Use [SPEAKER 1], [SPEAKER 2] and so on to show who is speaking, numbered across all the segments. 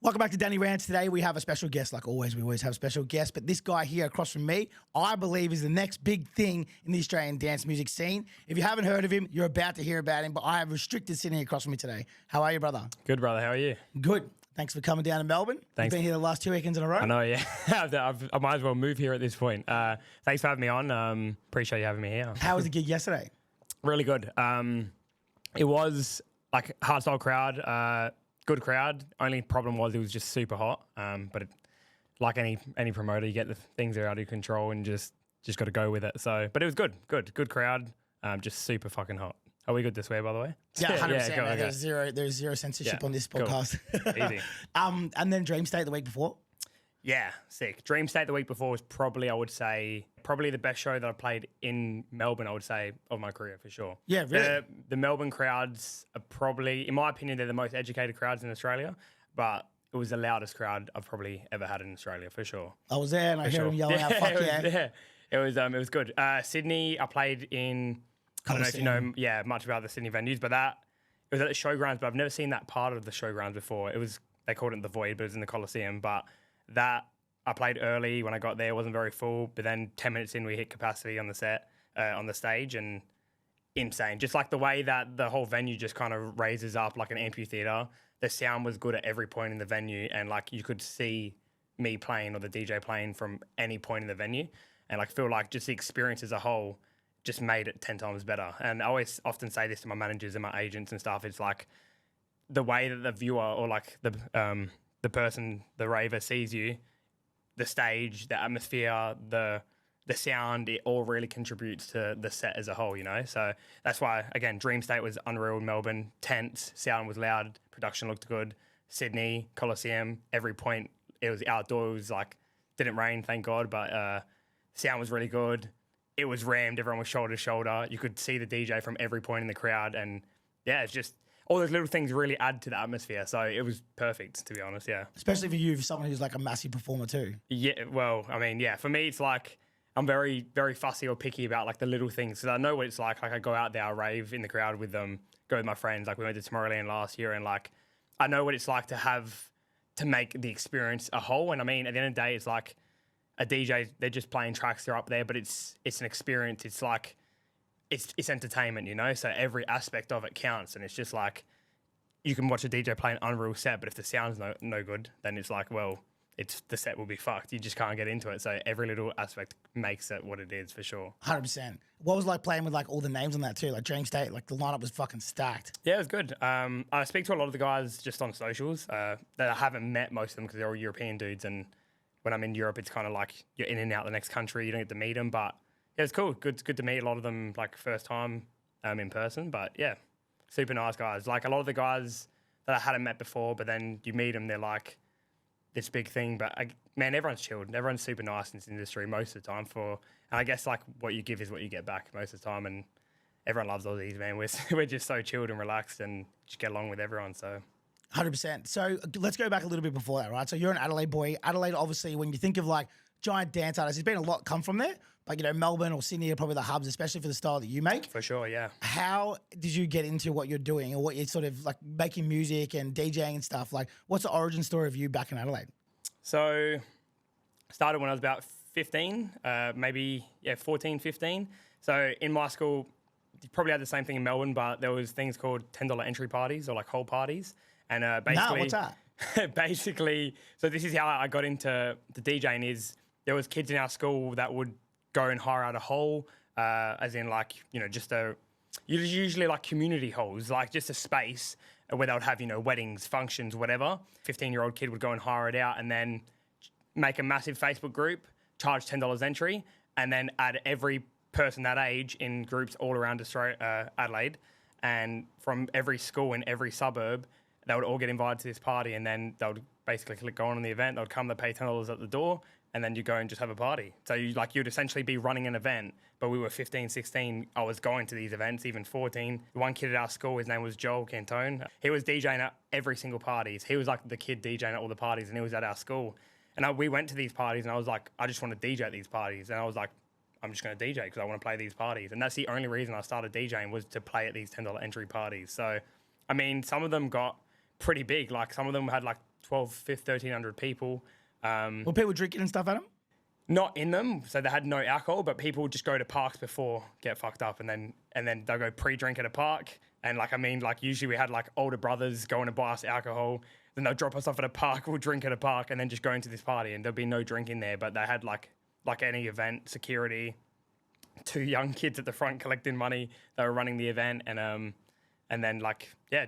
[SPEAKER 1] Welcome back to Danny Rants. Today we have a special guest, like always. We always have special guests, but this guy here across from me, I believe is the next big thing in the Australian dance music scene. If you haven't heard of him, you're about to hear about him, but I have Restricted sitting across from me today. How are you, brother?
[SPEAKER 2] Good, brother. How are you?
[SPEAKER 1] Good. Thanks for coming down to Melbourne.
[SPEAKER 2] Thanks.
[SPEAKER 1] You've been here the last 2 weekends in a row.
[SPEAKER 2] I know, yeah. I might as well move here at this point. Thanks for having me on. Appreciate you having me here.
[SPEAKER 1] How was the gig yesterday?
[SPEAKER 2] Really good. It was like hardstyle crowd, good crowd. Only problem was it was just super hot. Like any promoter, you get the things that are out of your control and just got to go with it. So, but it was good crowd. Just super fucking hot. Are we good to swear, by the way?
[SPEAKER 1] Yeah, 100%.
[SPEAKER 2] Yeah,
[SPEAKER 1] Man. There's zero censorship on this
[SPEAKER 2] cool.
[SPEAKER 1] podcast.
[SPEAKER 2] Easy.
[SPEAKER 1] And then Dream State the week before.
[SPEAKER 2] Yeah, sick. Dream State the week before was probably, I would say, the best show that I played in Melbourne, I would say, of my career for sure.
[SPEAKER 1] Yeah, really?
[SPEAKER 2] The Melbourne crowds are probably, in my opinion, they're the most educated crowds in Australia, but it was the loudest crowd I've probably ever had in Australia for sure.
[SPEAKER 1] I was there and I heard him yelling out, fuck yeah.
[SPEAKER 2] It was good. Sydney, I played in, I don't know if you know, much about the Sydney venues, but it was at the showgrounds, but I've never seen that part of the showgrounds before. They called it the Void, but it was in the Coliseum, but that I played early when I got there. It wasn't very full, but then 10 minutes in, we hit capacity on the set, on the stage, and insane. Just like the way that the whole venue just kind of raises up like an amphitheater. The sound was good at every point in the venue, and like you could see me playing or the DJ playing from any point in the venue, and like feel like just the experience as a whole just made it 10 times better. And I always often say this to my managers and my agents and stuff. It's like the way that the viewer or like the person, the raver sees you, the stage, the atmosphere, the sound, it all really contributes to the set as a whole, you know? So that's why, again, Dream State was unreal in Melbourne, tense, sound was loud, production looked good. Sydney, Coliseum, every point, it was outdoors, it was like, didn't rain, thank God, but sound was really good. It was rammed, everyone was shoulder to shoulder. You could see the DJ from every point in the crowd, and yeah, it's just, all those little things really add to the atmosphere. So it was perfect, to be honest, yeah.
[SPEAKER 1] Especially for you, for someone who's like a massive performer too.
[SPEAKER 2] Yeah, well, I mean, yeah, for me, it's like I'm very, very fussy or picky about like the little things. Because I know what it's like. Like I go out there, I rave in the crowd with them, go with my friends. Like we went to Tomorrowland last year, and like I know what it's like to make the experience a whole. And I mean, at the end of the day, it's like a DJ, they're just playing tracks, they're up there, but it's an experience. It's like, it's entertainment, you know? So every aspect of it counts. And it's just like, you can watch a DJ play an unreal set, but if the sound's no good, then it's like, well, the set will be fucked. You just can't get into it. So every little aspect makes it what it is for sure.
[SPEAKER 1] 100%. What was it like playing with like all the names on that too? Like Dream State, like the lineup was fucking stacked.
[SPEAKER 2] Yeah, it was good. I speak to a lot of the guys just on socials that I haven't met most of them because they're all European dudes. And when I'm in Europe, it's kind of like you're in and out the next country. You don't get to meet them, but yeah, it's cool. Good to meet a lot of them like first time in person. But yeah, super nice guys. Like a lot of the guys that I hadn't met before, but then you meet them, they're like this big thing. But man, everyone's chilled. Everyone's super nice in this industry most of the time. And I guess like what you give is what you get back most of the time. And everyone loves Aussies, man. We're just so chilled and relaxed and just get along with everyone. So
[SPEAKER 1] 100%. So let's go back a little bit before that, right? So you're an Adelaide boy. Adelaide, obviously, when you think of like giant dance artists, there's been a lot come from there. Like, you know, Melbourne or Sydney are probably the hubs, especially for the style that you make.
[SPEAKER 2] For sure, yeah.
[SPEAKER 1] How did you get into what you're doing or what you're sort of like making music and DJing and stuff? Like, what's the origin story of you back in Adelaide?
[SPEAKER 2] So, started when I was about 15, 14, 15. So, in my school, you probably had the same thing in Melbourne, but there was things called $10 entry parties or like whole parties. And basically,
[SPEAKER 1] what's that?
[SPEAKER 2] Basically, so this is how I got into the DJing is there was kids in our school that would go and hire out a hole, as in like, you know, usually like community halls, like just a space where they would have, you know, weddings, functions, whatever. 15-year-old kid would go and hire it out and then make a massive Facebook group, charge $10 entry, and then add every person that age in groups all around Australia, Adelaide. And from every school in every suburb, they would all get invited to this party, and then they would basically click on the event. They would come, they pay $10 at the door, and then you go and just have a party. So you'd essentially be running an event, but we were 15, 16. I was going to these events, even 14. One kid at our school, his name was Joel Cantone. He was DJing at every single parties. He was like the kid DJing at all the parties, and he was at our school. And we went to these parties, and I was like, I just want to DJ at these parties. And I was like, I'm just going to DJ because I want to play these parties. And that's the only reason I started DJing was to play at these $10 entry parties. So, I mean, some of them got pretty big. Like some of them had like 1,300 people.
[SPEAKER 1] Were people drinking and stuff at them?
[SPEAKER 2] Not in them, so they had no alcohol, but people would just go to parks before, get fucked up, and then they'll go pre-drink at a park. And usually we had like older brothers going to buy us alcohol, then they'll drop us off at a park, we'll drink at a park, and then just go into this party, and there'll be no drinking there. But they had like any event, security, 2 young kids at the front collecting money. They were running the event, and then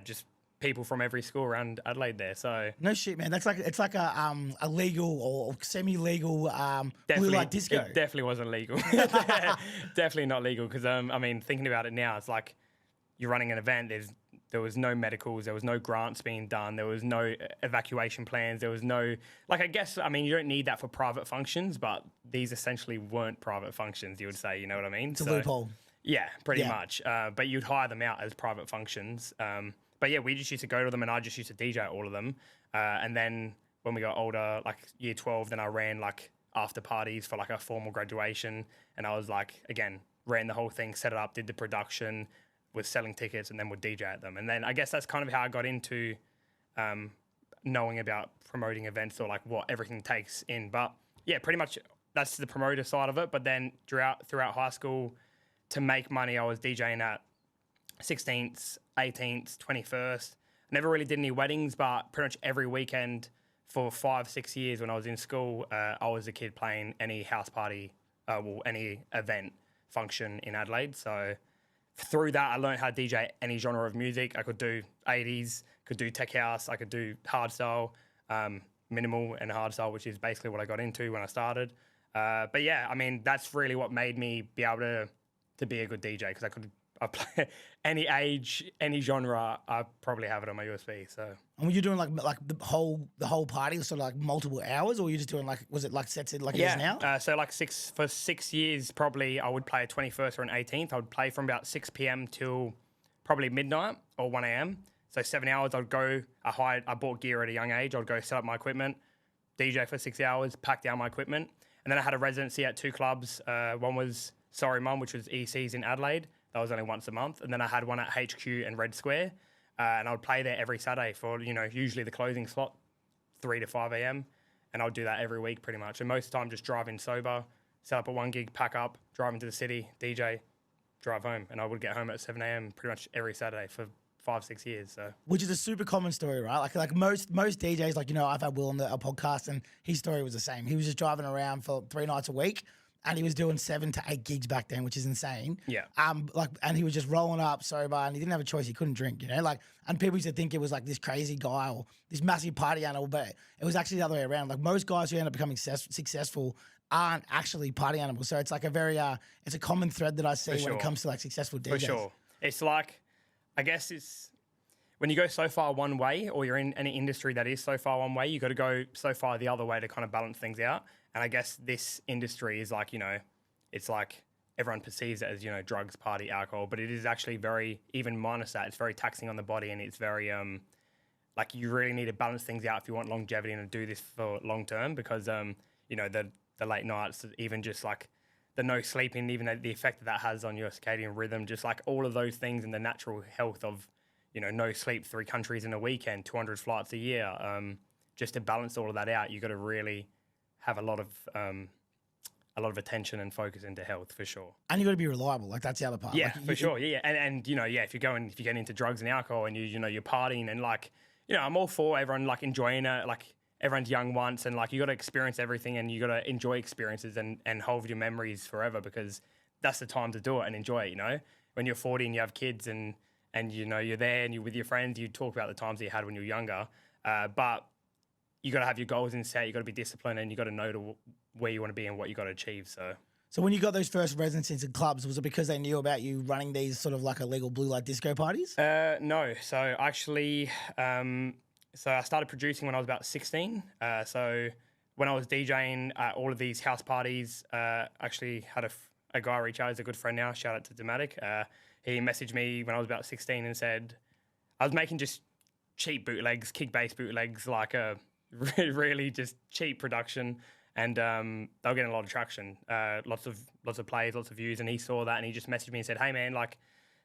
[SPEAKER 2] just people from every school around Adelaide there. So
[SPEAKER 1] no shit, man. It's like a legal or semi-legal blue light disco.
[SPEAKER 2] It definitely wasn't legal. Definitely not legal because thinking about it now, it's like you're running an event. There was no medicals. There was no grants being done. There was no evacuation plans. There was no I guess you don't need that for private functions, but these essentially weren't private functions. You would say, you know what I mean?
[SPEAKER 1] It's a loophole.
[SPEAKER 2] Yeah, pretty much. But you'd hire them out as private functions. But yeah, we just used to go to them, and I just used to DJ at all of them. And then when we got older, like year 12, then I ran like after parties for like a formal graduation. And I was like, again, ran the whole thing, set it up, did the production, was selling tickets, and then would DJ at them. And then I guess that's kind of how I got into knowing about promoting events or like what everything takes in. But yeah, pretty much that's the promoter side of it. But then throughout high school, to make money, I was DJing at 16th, 18th, 21st. Never really did any weddings, but pretty much every weekend for 5-6 years when I was in school, I was a kid playing any house party, any event function in Adelaide. So through that, I learned how to DJ any genre of music. I could do 80s, could do tech house, I could do hardstyle, minimal and hardstyle, which is basically what I got into when I started. But yeah, that's really what made me be able to be a good DJ because I play any age, any genre. I probably have it on my USB. So,
[SPEAKER 1] and were you doing like the whole party, sort of like multiple hours, or were you just doing was it like sets like it is now?
[SPEAKER 2] So for 6 years, probably I would play a 21st or an 18th. I would play from about 6 p.m. till probably midnight or 1 a.m. So 7 hours. I'd go. I bought gear at a young age. I'd go set up my equipment, DJ for 6 hours, pack down my equipment, and then I had a residency at 2 clubs. One was Sorry Mum, which was EC's in Adelaide. That was only once a month. And then I had one at HQ and Red Square. And I would play there every Saturday for, usually the closing slot, 3 to 5 a.m. And I would do that every week pretty much. And most of the time just drive in sober, set up a 1 gig, pack up, drive into the city, DJ, drive home. And I would get home at 7 a.m. pretty much every Saturday for 5-6 years. So,
[SPEAKER 1] which is a super common story, right? Like most DJs, I've had Will on a podcast and his story was the same. He was just driving around for 3 nights a week. And he was doing 7 to 8 gigs back then, which is insane.
[SPEAKER 2] Yeah.
[SPEAKER 1] And he was just rolling up sober, and he didn't have a choice. He couldn't drink, and people used to think it was like this crazy guy or this massive party animal, but it was actually the other way around. Like most guys who end up becoming successful aren't actually party animals. So it's like it's a common thread that I see when it comes to like successful DJs.
[SPEAKER 2] For sure. It's like, I guess it's when you go so far one way, or you're in any industry that is so far one way, you got to go so far the other way to kind of balance things out. And I guess this industry is like, it's like everyone perceives it as, drugs, party, alcohol, but it is actually even minus that, it's very taxing on the body, and it's very, you really need to balance things out if you want longevity and to do this for long term because, the late nights, even just like the no sleeping, even the effect that has on your circadian rhythm, just like all of those things and the natural health of, no sleep, 3 countries in a weekend, 200 flights a year. Just to balance all of that out, you got to really have a lot of attention and focus into health for sure.
[SPEAKER 1] And you got to be reliable. Like that's the other part.
[SPEAKER 2] Yeah, for sure. Yeah, and if you get into drugs and alcohol and you're partying and I'm all for everyone enjoying it. Like everyone's young once, and you got to experience everything, and you got to enjoy experiences and hold your memories forever because that's the time to do it and enjoy it. When you're 40 and you have kids and you're there and you're with your friends, you talk about the times that you had when you were younger, but you got to have your goals in set. You got to be disciplined, and you got to know where you want to be and what you got to achieve.
[SPEAKER 1] So when you got those first residencies in clubs, was it because they knew about you running these sort of like illegal blue light disco parties?
[SPEAKER 2] No. So actually, so I started producing when I was about 16. So when I was DJing at all of these house parties, actually had a guy reach out. He's a good friend now. Shout out to Dramatic. He messaged me when I was about 16 and said I was making just cheap bootlegs, kick bass bootlegs, really just cheap production, and they were getting a lot of traction, lots of plays, lots of views, and he saw that and he just messaged me and said, "Hey man,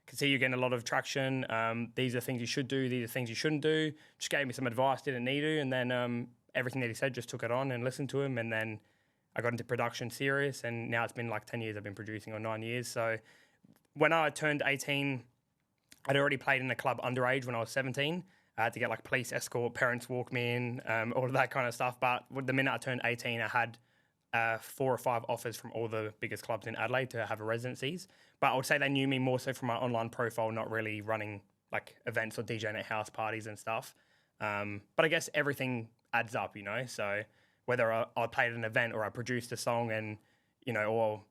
[SPEAKER 2] Could see you getting a lot of traction. These are things you should do. These are things you shouldn't do. Just gave me some advice, didn't need to. And then everything that he said, just took it on and listened to him. And then I got into production serious. And now it's been like 10 years I've been producing, or 9 years. So when I turned 18, I'd already played in a club underage when I was 17. I had to get like police escort, parents walk me in, all of that kind of stuff. But the minute I turned 18, I had 4 or 5 offers from all the biggest clubs in Adelaide to have residencies. But I would say they knew me more so from my online profile, not really running like events or DJing at house parties and stuff. But I guess everything adds up, you know. So whether I played an event or I produced a song and, you know, or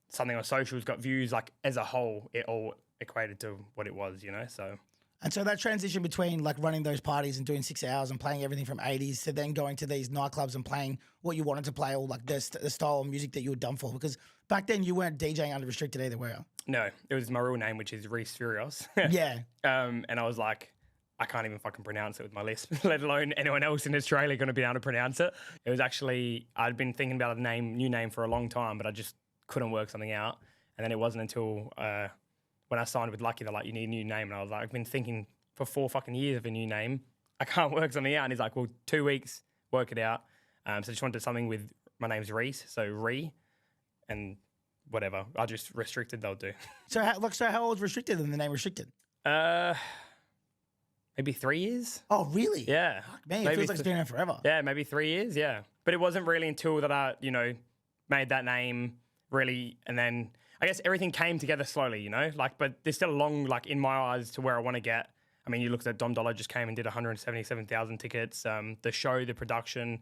[SPEAKER 2] something on socials got views, like as a whole, it all equated to what it was, you know. So.
[SPEAKER 1] And so that transition between like running those parties and doing 6 hours and playing everything from 80s to then going to these nightclubs and playing what you wanted to play, or like the style of music that you were done for. Because back then you weren't DJing under restricted either, were you?
[SPEAKER 2] No, it was my real name, which is Reese Furios.
[SPEAKER 1] Yeah.
[SPEAKER 2] And I was like, I can't even fucking pronounce it with my lisp, let alone anyone else in Australia going to be able to pronounce it. It was actually, I'd been thinking about a new name for a long time, but I just couldn't work something out. And then it wasn't until when I signed with Lucky, they're like, you need a new name. And I was like, I've been thinking for 4 fucking years of a new name. I can't work something out. And he's like, well, 2 weeks, work it out. So I just wanted something with, my name's Reese, so Ree, and whatever. I just restricted, they'll do.
[SPEAKER 1] So how old is restricted and the name restricted?
[SPEAKER 2] Maybe 3 years.
[SPEAKER 1] Oh, really?
[SPEAKER 2] Yeah.
[SPEAKER 1] Fuck, man, it
[SPEAKER 2] Maybe
[SPEAKER 1] feels like it's been around forever.
[SPEAKER 2] Yeah, maybe 3 years, yeah. But it wasn't really until that I, you know, made that name really, and then I guess everything came together slowly, you know, like, but there's still a long, like, in my eyes to where I want to get. I mean, you looked at Dom Dollar just came and did 177,000 tickets, the show, the production.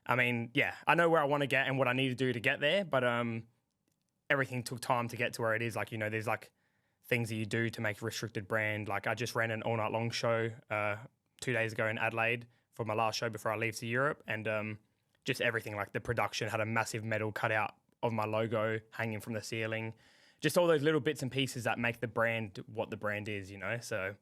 [SPEAKER 2] I mean, yeah, I know where I want to get and what I need to do to get there, but everything took time to get to where it is. Like, you know, there's like things that you do to make a restricted brand. Like I just ran an all night long show 2 days ago in Adelaide for my last show before I leave to Europe. And just everything, like the production had a massive metal cutout of my logo hanging from the ceiling. Just all those little bits and pieces that make the brand what the brand is, you know? So,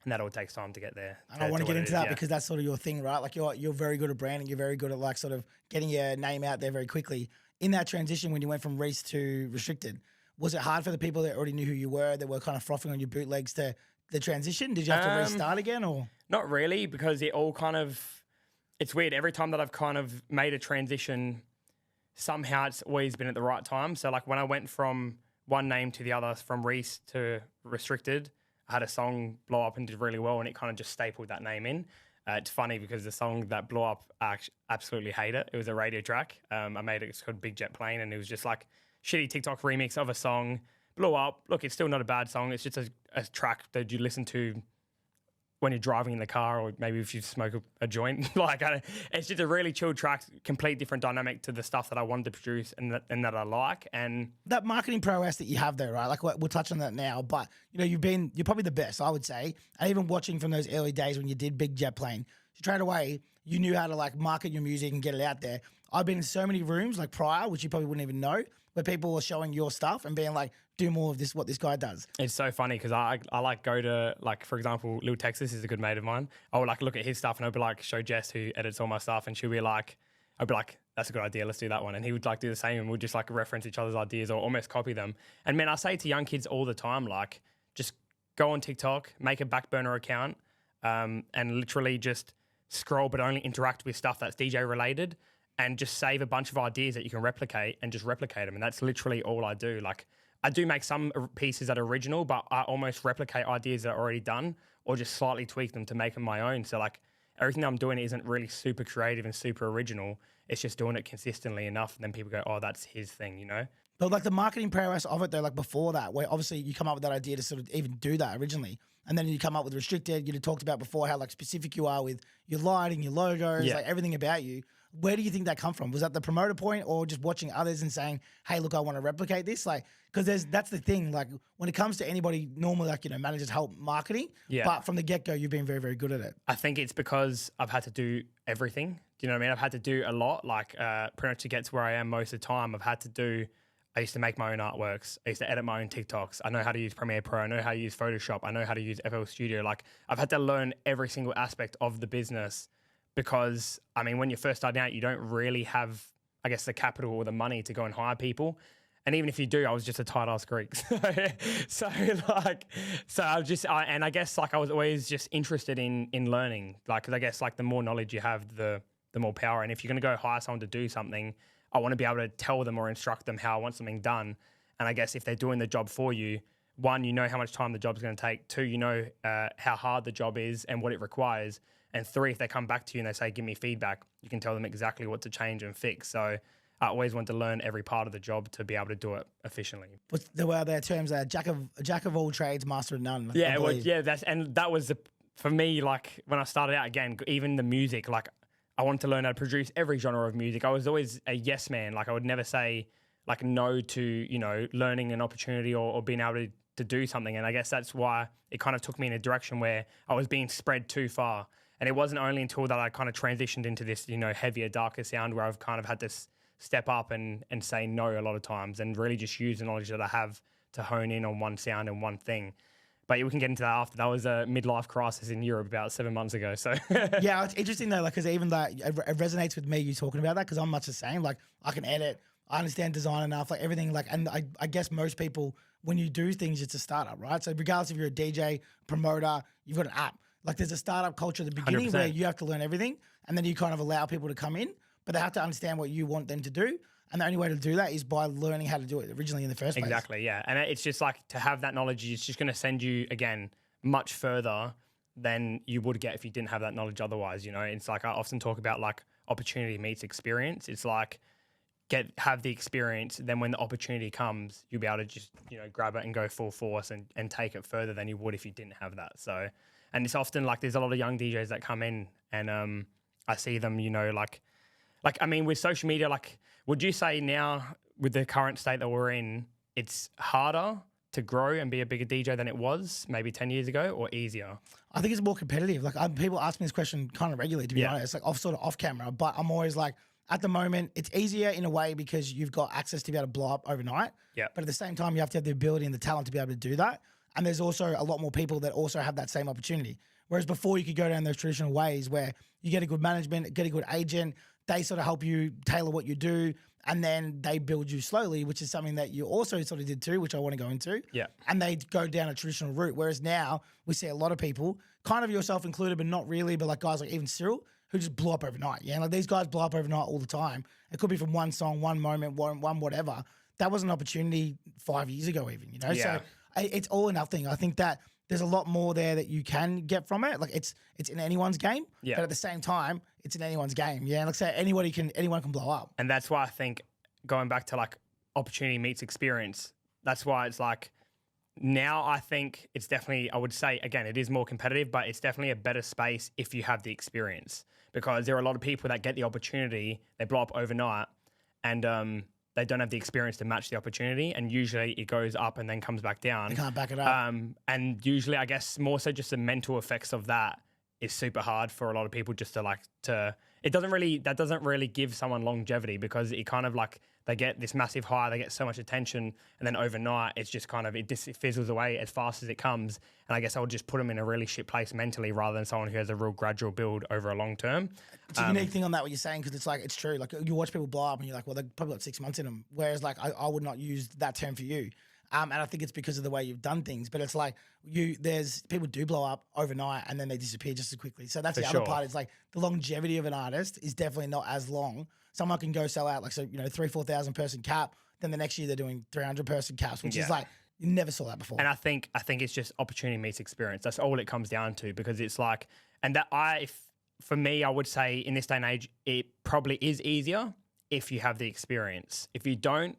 [SPEAKER 2] and that all takes time to get there.
[SPEAKER 1] And I want to get into that because that's sort of your thing, right? Like you're very good at branding. You're very good at like sort of getting your name out there very quickly. In that transition, when you went from Reese to Restricted, was it hard for the people that already knew who you were, that were kind of frothing on your bootlegs to the transition? Did you have to restart again, or?
[SPEAKER 2] Not really, because it all kind of, it's weird. Every time that I've kind of made a transition, somehow it's always been at the right time. So like when I went from one name to the other, from Reese to Restricted, I had a song blow up and did really well, and it kind of just stapled that name in. It's funny because the song that blew up, I absolutely hate it. It was a radio track. I made it, it's called Big Jet Plane, and it was just like shitty TikTok remix of a song. Blew up. Look, it's still not a bad song. It's just a track that you listen to when you're driving in the car, or maybe if you smoke a joint. Like, it's just a really chill track, complete different dynamic to the stuff that I wanted to produce and that I like. And
[SPEAKER 1] that marketing prowess that you have there, right? Like we'll touch on that now, but you know, you're probably the best, I would say. And even watching from those early days when you did Big Jet Plane, straight away you knew how to like market your music and get it out there. I've been in so many rooms like prior, which you probably wouldn't even know, where people were showing your stuff and being like, do more of this, what this guy does.
[SPEAKER 2] It's so funny because I like go to, like, for example, Lil Texas is a good mate of mine. I would like look at his stuff and I'd be like, show Jess, who edits all my stuff, and she'll be like, I'd be like, that's a good idea, let's do that one. And he would like do the same, and we'd just like reference each other's ideas or almost copy them. And man, I say to young kids all the time, like, just go on TikTok, make a back burner account, and literally just scroll but only interact with stuff that's DJ related, and just save a bunch of ideas that you can replicate and just replicate them. And that's literally all I do. Like, I do make some pieces that are original, but I almost replicate ideas that are already done or just slightly tweak them to make them my own. So like everything that I'm doing isn't really super creative and super original. It's just doing it consistently enough. And then people go, oh, that's his thing, you know?
[SPEAKER 1] But like the marketing prowess of it though, like before that, where obviously you come up with that idea to sort of even do that originally. And then you come up with Restricted. You talked about before how like specific you are with your lighting, your logos, like everything about you. Where do you think that come from? Was that the promoter point, or just watching others and saying, hey, look, I want to replicate this? Like, because that's the thing. Like when it comes to anybody, normally like, you know, managers help marketing. Yeah. But from the get-go, you've been very, very good at it.
[SPEAKER 2] I think it's because I've had to do everything. Do you know what I mean? I've had to do a lot. Like pretty much to get to where I am most of the time, I used to make my own artworks. I used to edit my own TikToks. I know how to use Premiere Pro. I know how to use Photoshop. I know how to use FL Studio. Like I've had to learn every single aspect of the business. Because, I mean, when you're first starting out, you don't really have, I guess, the capital or the money to go and hire people. And even if you do, I was just a tight ass Greek. So and I guess like I was always just interested in learning. Like, 'cause I guess like the more knowledge you have, the more power. And if you're going to go hire someone to do something, I want to be able to tell them or instruct them how I want something done. And I guess if they're doing the job for you, one, you know how much time the job's going to take. Two, you know how hard the job is and what it requires. And three, if they come back to you and they say, give me feedback, you can tell them exactly what to change and fix. So I always want to learn every part of the job to be able to do it efficiently.
[SPEAKER 1] What's their terms? Jack of all trades, master of none.
[SPEAKER 2] Yeah, that was for me. Like when I started out again, even the music. Like I wanted to learn how to produce every genre of music. I was always a yes man. Like I would never say like no to learning an opportunity or being able to do something. And I guess that's why it kind of took me in a direction where I was being spread too far. And it wasn't only until that I kind of transitioned into this heavier, darker sound where I've kind of had to step up and say no a lot of times and really just use the knowledge that I have to hone in on one sound and one thing. But we can get into that after. That was a midlife crisis in Europe about 7 months ago. So
[SPEAKER 1] yeah, it's interesting though, like because even that it resonates with me. You talking about that because I'm much the same. Like I can edit, I understand design enough, like everything. Like, and I guess most people when you do things, it's a startup, right? So regardless if you're a DJ, promoter, you've got an app. Like there's a startup culture at the beginning
[SPEAKER 2] 100%.
[SPEAKER 1] where you have to learn everything, and then you kind of allow people to come in, but they have to understand what you want them to do. And the only way to do that is by learning how to do it originally in the first place.
[SPEAKER 2] Exactly, yeah. And it's just like to have that knowledge is just going to send you, again, much further than you would get if you didn't have that knowledge otherwise, It's like I often talk about like opportunity meets experience. It's like have the experience, then when the opportunity comes, you'll be able to just, grab it and go full force and take it further than you would if you didn't have that. So, and it's often like there's a lot of young DJs that come in and I see them, I mean, with social media, like, would you say now with the current state that we're in, it's harder to grow and be a bigger DJ than it was maybe 10 years ago or easier?
[SPEAKER 1] I think it's more competitive. Like people ask me this question kind of regularly, to be honest, like off camera, but I'm always like, at the moment, it's easier in a way because you've got access to be able to blow up overnight.
[SPEAKER 2] Yeah.
[SPEAKER 1] But at the same time, you have to have the ability and the talent to be able to do that. And there's also a lot more people that also have that same opportunity. Whereas before you could go down those traditional ways where you get a good management, get a good agent, they sort of help you tailor what you do, and then they build you slowly, which is something that you also sort of did too, which I want to go into.
[SPEAKER 2] Yeah.
[SPEAKER 1] And they go down a traditional route. Whereas now we see a lot of people, kind of yourself included, but not really, but like guys like even Cyril, who just blew up overnight. Yeah, like these guys blow up overnight all the time. It could be from one song, one moment, one whatever. That was an opportunity 5 years ago even,
[SPEAKER 2] Yeah.
[SPEAKER 1] So it's all or nothing. I think that there's a lot more there that you can get from it. Like it's in anyone's game, but at the same time, it's in anyone's game. Yeah, like say anyone can blow up.
[SPEAKER 2] And that's why I think going back to like opportunity meets experience, that's why it's like now I think it's definitely, I would say, again, it is more competitive, but it's definitely a better space if you have the experience because there are a lot of people that get the opportunity, they blow up overnight and they don't have the experience to match the opportunity. And usually it goes up and then comes back down.
[SPEAKER 1] They can't back it up.
[SPEAKER 2] And usually I guess more so just the mental effects of that is super hard for a lot of people just that doesn't really give someone longevity because it kind of like they get this massive high, they get so much attention, and then overnight it's just kind of it fizzles away as fast as it comes. And I guess I would just put them in a really shit place mentally rather than someone who has a real gradual build over a long term.
[SPEAKER 1] It's a unique thing on that what you're saying because it's like it's true. Like you watch people blow up and you're like, well, they've probably got 6 months in them. Whereas like I would not use that term for you. And I think it's because of the way you've done things. But it's like there's people do blow up overnight and then they disappear just as quickly. So that's the other part. It's like the longevity of an artist is definitely not as long. Someone can go sell out like 3,000-4,000 person cap. Then the next year they're doing 300 person caps, which is like you never saw that before.
[SPEAKER 2] And I think it's just opportunity meets experience. That's all it comes down to because it's like, and that for me, I would say in this day and age, it probably is easier if you have the experience. If you don't,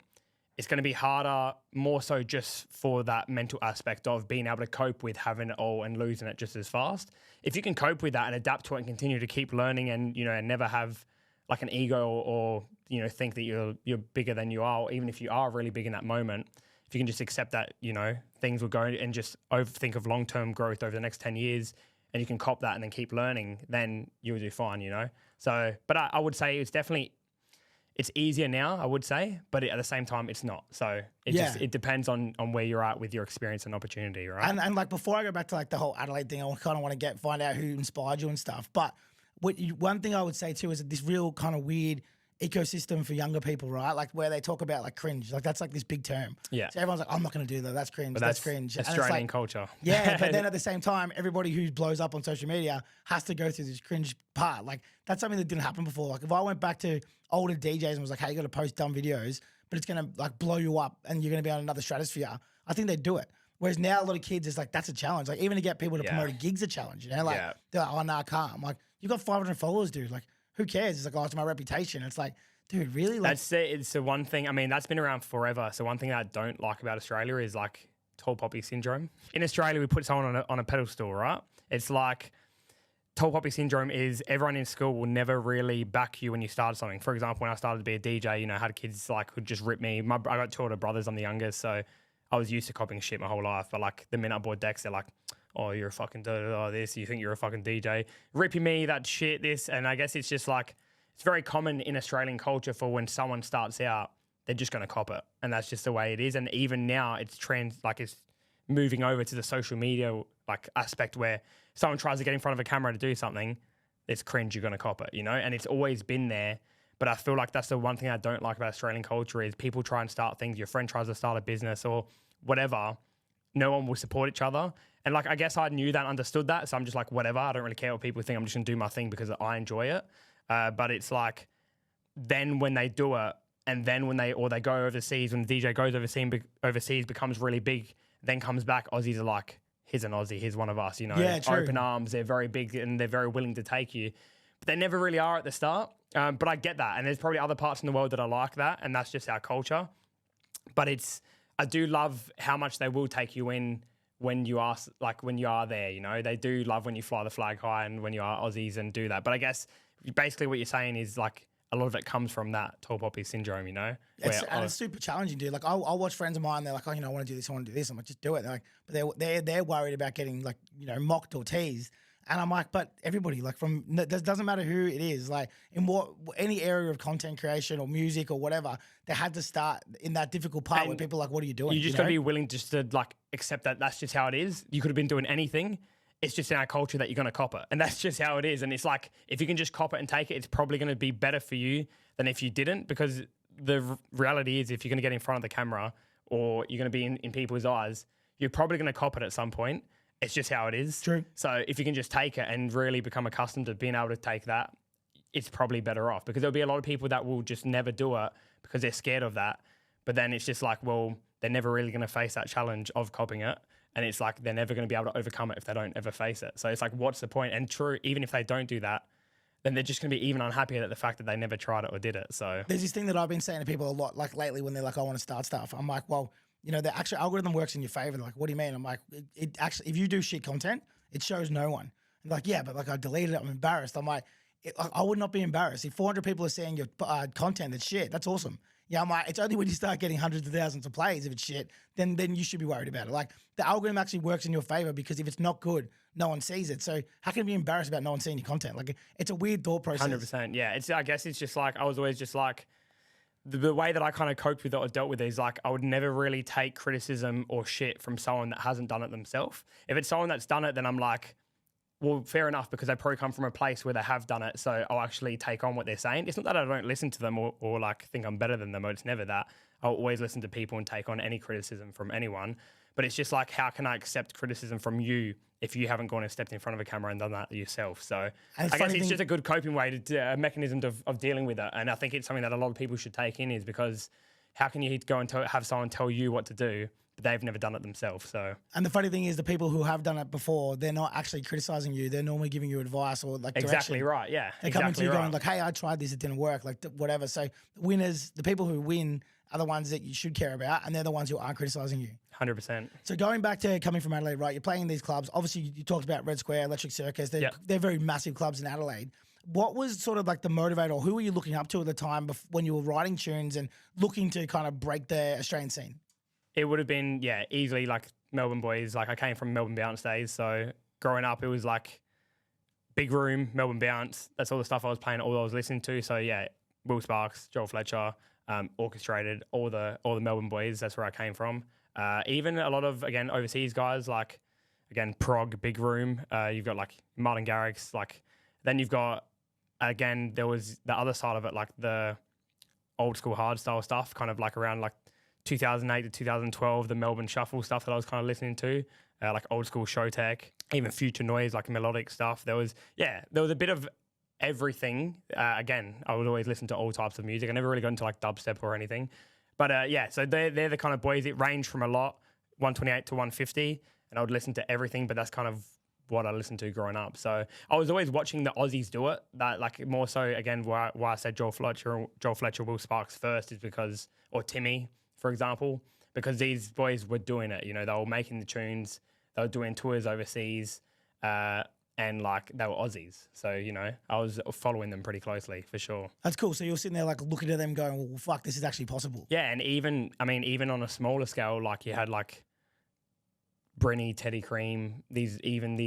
[SPEAKER 2] it's going to be harder, more so just for that mental aspect of being able to cope with having it all and losing it just as fast. If you can cope with that and adapt to it and continue to keep learning and, and never have like an ego or think that you're bigger than you are, or even if you are really big in that moment, if you can just accept that, things will go and just overthink of long-term growth over the next 10 years and you can cop that and then keep learning, then you'll do fine, So, but I would say it's easier now, I would say, but at the same time, it's not. So it depends on where you're at with your experience and opportunity, right?
[SPEAKER 1] And like before I go back to like the whole Adelaide thing, I kind of want to find out who inspired you and stuff. But one thing I would say too is that this real kind of weird ecosystem for younger people, right? Like where they talk about like cringe, like that's like this big term.
[SPEAKER 2] Yeah.
[SPEAKER 1] So everyone's like, I'm not going to do that. That's cringe.
[SPEAKER 2] But
[SPEAKER 1] That's cringe. And it's
[SPEAKER 2] Australian
[SPEAKER 1] like,
[SPEAKER 2] culture.
[SPEAKER 1] yeah, but then at the same time, everybody who blows up on social media has to go through this cringe part. Like that's something that didn't happen before. Like if I went back to older DJs and was like, hey, you got to post dumb videos, but it's going to like blow you up and you're going to be on another stratosphere, I think they'd do it. Whereas now a lot of kids, it's like, that's a challenge. Like even to get people to promote a gig's a challenge, you know? Like they're like, oh, nah, I can't. I'm like, you got 500 followers, dude. Like who cares? It's like, oh, it's my reputation. It's like, dude, really? Like,
[SPEAKER 2] It's the one thing. I mean, that's been around forever. So one thing that I don't like about Australia is like tall poppy syndrome. In Australia, we put someone on a pedestal, right? It's like tall poppy syndrome is everyone in school will never really back you when you start something. For example, when I started to be a DJ, you know, I had kids like who'd just rip me. I got two older brothers. I'm the youngest, so I was used to copying shit my whole life. But like the minute I bought decks, they're like, oh, you're a fucking this. You think you're a fucking DJ. Ripping me, that shit, this. And I guess it's just like, it's very common in Australian culture for when someone starts out, they're just going to cop it. And that's just the way it is. And even now it's it's moving over to the social media like aspect where someone tries to get in front of a camera to do something, it's cringe, you're going to cop it, you know? And it's always been there. But I feel like that's the one thing I don't like about Australian culture is people try and start things. Your friend tries to start a business or whatever. No one will support each other. And like, I guess I knew that, understood that. So I'm just like, whatever. I don't really care what people think. I'm just going to do my thing because I enjoy it. But it's like, then when they do it and then when they go overseas, when the DJ goes overseas, becomes really big, then comes back, Aussies are like, here's an Aussie, here's one of us, you know, open arms. They're very big and they're very willing to take you. But they never really are at the start. But I get that. And there's probably other parts in the world that are like that. And that's just our culture. But I do love how much they will take you in when you are there, you know. They do love when you fly the flag high and when you are Aussies and do that. But I guess basically what you're saying is like a lot of it comes from that tall poppy syndrome, you know.
[SPEAKER 1] It's super challenging, dude. Like I'll watch friends of mine, they're like, oh, you know, I want to do this, I want to do this. I'm like, just do it. They're like, but they're worried about getting like, you know, mocked or teased. And I'm like, but everybody, like it doesn't matter who it is, like in any area of content creation or music or whatever, they had to start in that difficult part where people are like, what are you doing?
[SPEAKER 2] You just got to be willing just to like accept that that's just how it is. You could have been doing anything. It's just in our culture that you're going to cop it. And that's just how it is. And it's like, if you can just cop it and take it, it's probably going to be better for you than if you didn't, because the reality is if you're going to get in front of the camera or you're going to be in people's eyes, you're probably going to cop it at some point. It's just how it is.
[SPEAKER 1] True.
[SPEAKER 2] So if you can just take it and really become accustomed to being able to take that, it's probably better off, because there'll be a lot of people that will just never do it because they're scared of that. But then it's just like, well, they're never really going to face that challenge of copying it. And it's like, they're never going to be able to overcome it if they don't ever face it. So it's like, what's the point? And true, even if they don't do that, then they're just going to be even unhappier at the fact that they never tried it or did it. So
[SPEAKER 1] there's this thing that I've been saying to people a lot, like lately when they're like, I want to start stuff. I'm like, well, you know, the actual algorithm works in your favor. They're like, what do you mean? I'm like, it actually, if you do shit content, it shows no one. I'm like, yeah, but like I deleted it. I'm embarrassed. I'm like, I would not be embarrassed. If 400 people are seeing your content that's shit, that's awesome. Yeah, I'm like, it's only when you start getting hundreds of thousands of plays, if it's shit, then you should be worried about it. Like the algorithm actually works in your favor, because if it's not good, no one sees it. So how can you be embarrassed about no one seeing your content? Like it's a weird thought process.
[SPEAKER 2] 100%. Yeah. I guess it's just like, I was always just like, the way that I kind of coped with it or dealt with it is like, I would never really take criticism or shit from someone that hasn't done it themselves. If it's someone that's done it, then I'm like, well, fair enough, because they probably come from a place where they have done it. So I'll actually take on what they're saying. It's not that I don't listen to them or like think I'm better than them. It's never that. I'll always listen to people and take on any criticism from anyone. But it's just like, how can I accept criticism from you if you haven't gone and stepped in front of a camera and done that yourself? So I guess it's just a good coping way, a mechanism of dealing with it. And I think it's something that a lot of people should take in, is because how can you go and have someone tell you what to do, but they've never done it themselves? So,
[SPEAKER 1] and the funny thing is, the people who have done it before, they're not actually criticizing you. They're normally giving you advice or like direction.
[SPEAKER 2] Exactly right. Yeah.
[SPEAKER 1] They're coming to you going like, hey, I tried this, it didn't work, like whatever. So winners, the people who win, are the ones that you should care about, and they're the ones who aren't criticizing you.
[SPEAKER 2] 100%.
[SPEAKER 1] So going back to coming from Adelaide, right? You're playing in these clubs. Obviously, you talked about Red Square, Electric Circus. They're very massive clubs in Adelaide. What was sort of like the motivator, or who were you looking up to at the time when you were writing tunes and looking to kind of break the Australian scene?
[SPEAKER 2] It would have been, easily like Melbourne boys. Like I came from Melbourne Bounce days. So growing up, it was like Big Room, Melbourne Bounce. That's all the stuff I was playing, all I was listening to. So yeah, Will Sparks, Joel Fletcher, Orchestrated, all the Melbourne boys. That's where I came from. Even a lot of, again, overseas guys, like, again, Prog, Big Room. You've got like Martin Garrix. Like, then you've got, again, there was the other side of it, like the old school hardstyle stuff, kind of like around like 2008 to 2012, the Melbourne Shuffle stuff that I was kind of listening to, like old school Showtech, even Future Noise, like melodic stuff. There was a bit of everything. Again, I would always listen to all types of music. I never really got into like dubstep or anything. But so they're the kind of boys. It ranged from a lot, 128 to 150, and I would listen to everything, but that's kind of what I listened to growing up. So I was always watching the Aussies do it. That like more so, again, why I said Joel Fletcher, Will Sparks first is because, or Timmy, for example, because these boys were doing it. You know, they were making the tunes, they were doing tours overseas, and like they were Aussies. So, you know, I was following them pretty closely for sure.
[SPEAKER 1] That's cool. So you're sitting there like looking at them going, well, fuck, this is actually possible.
[SPEAKER 2] Yeah, and even on a smaller scale, like you had like Brenny, Teddy Cream, these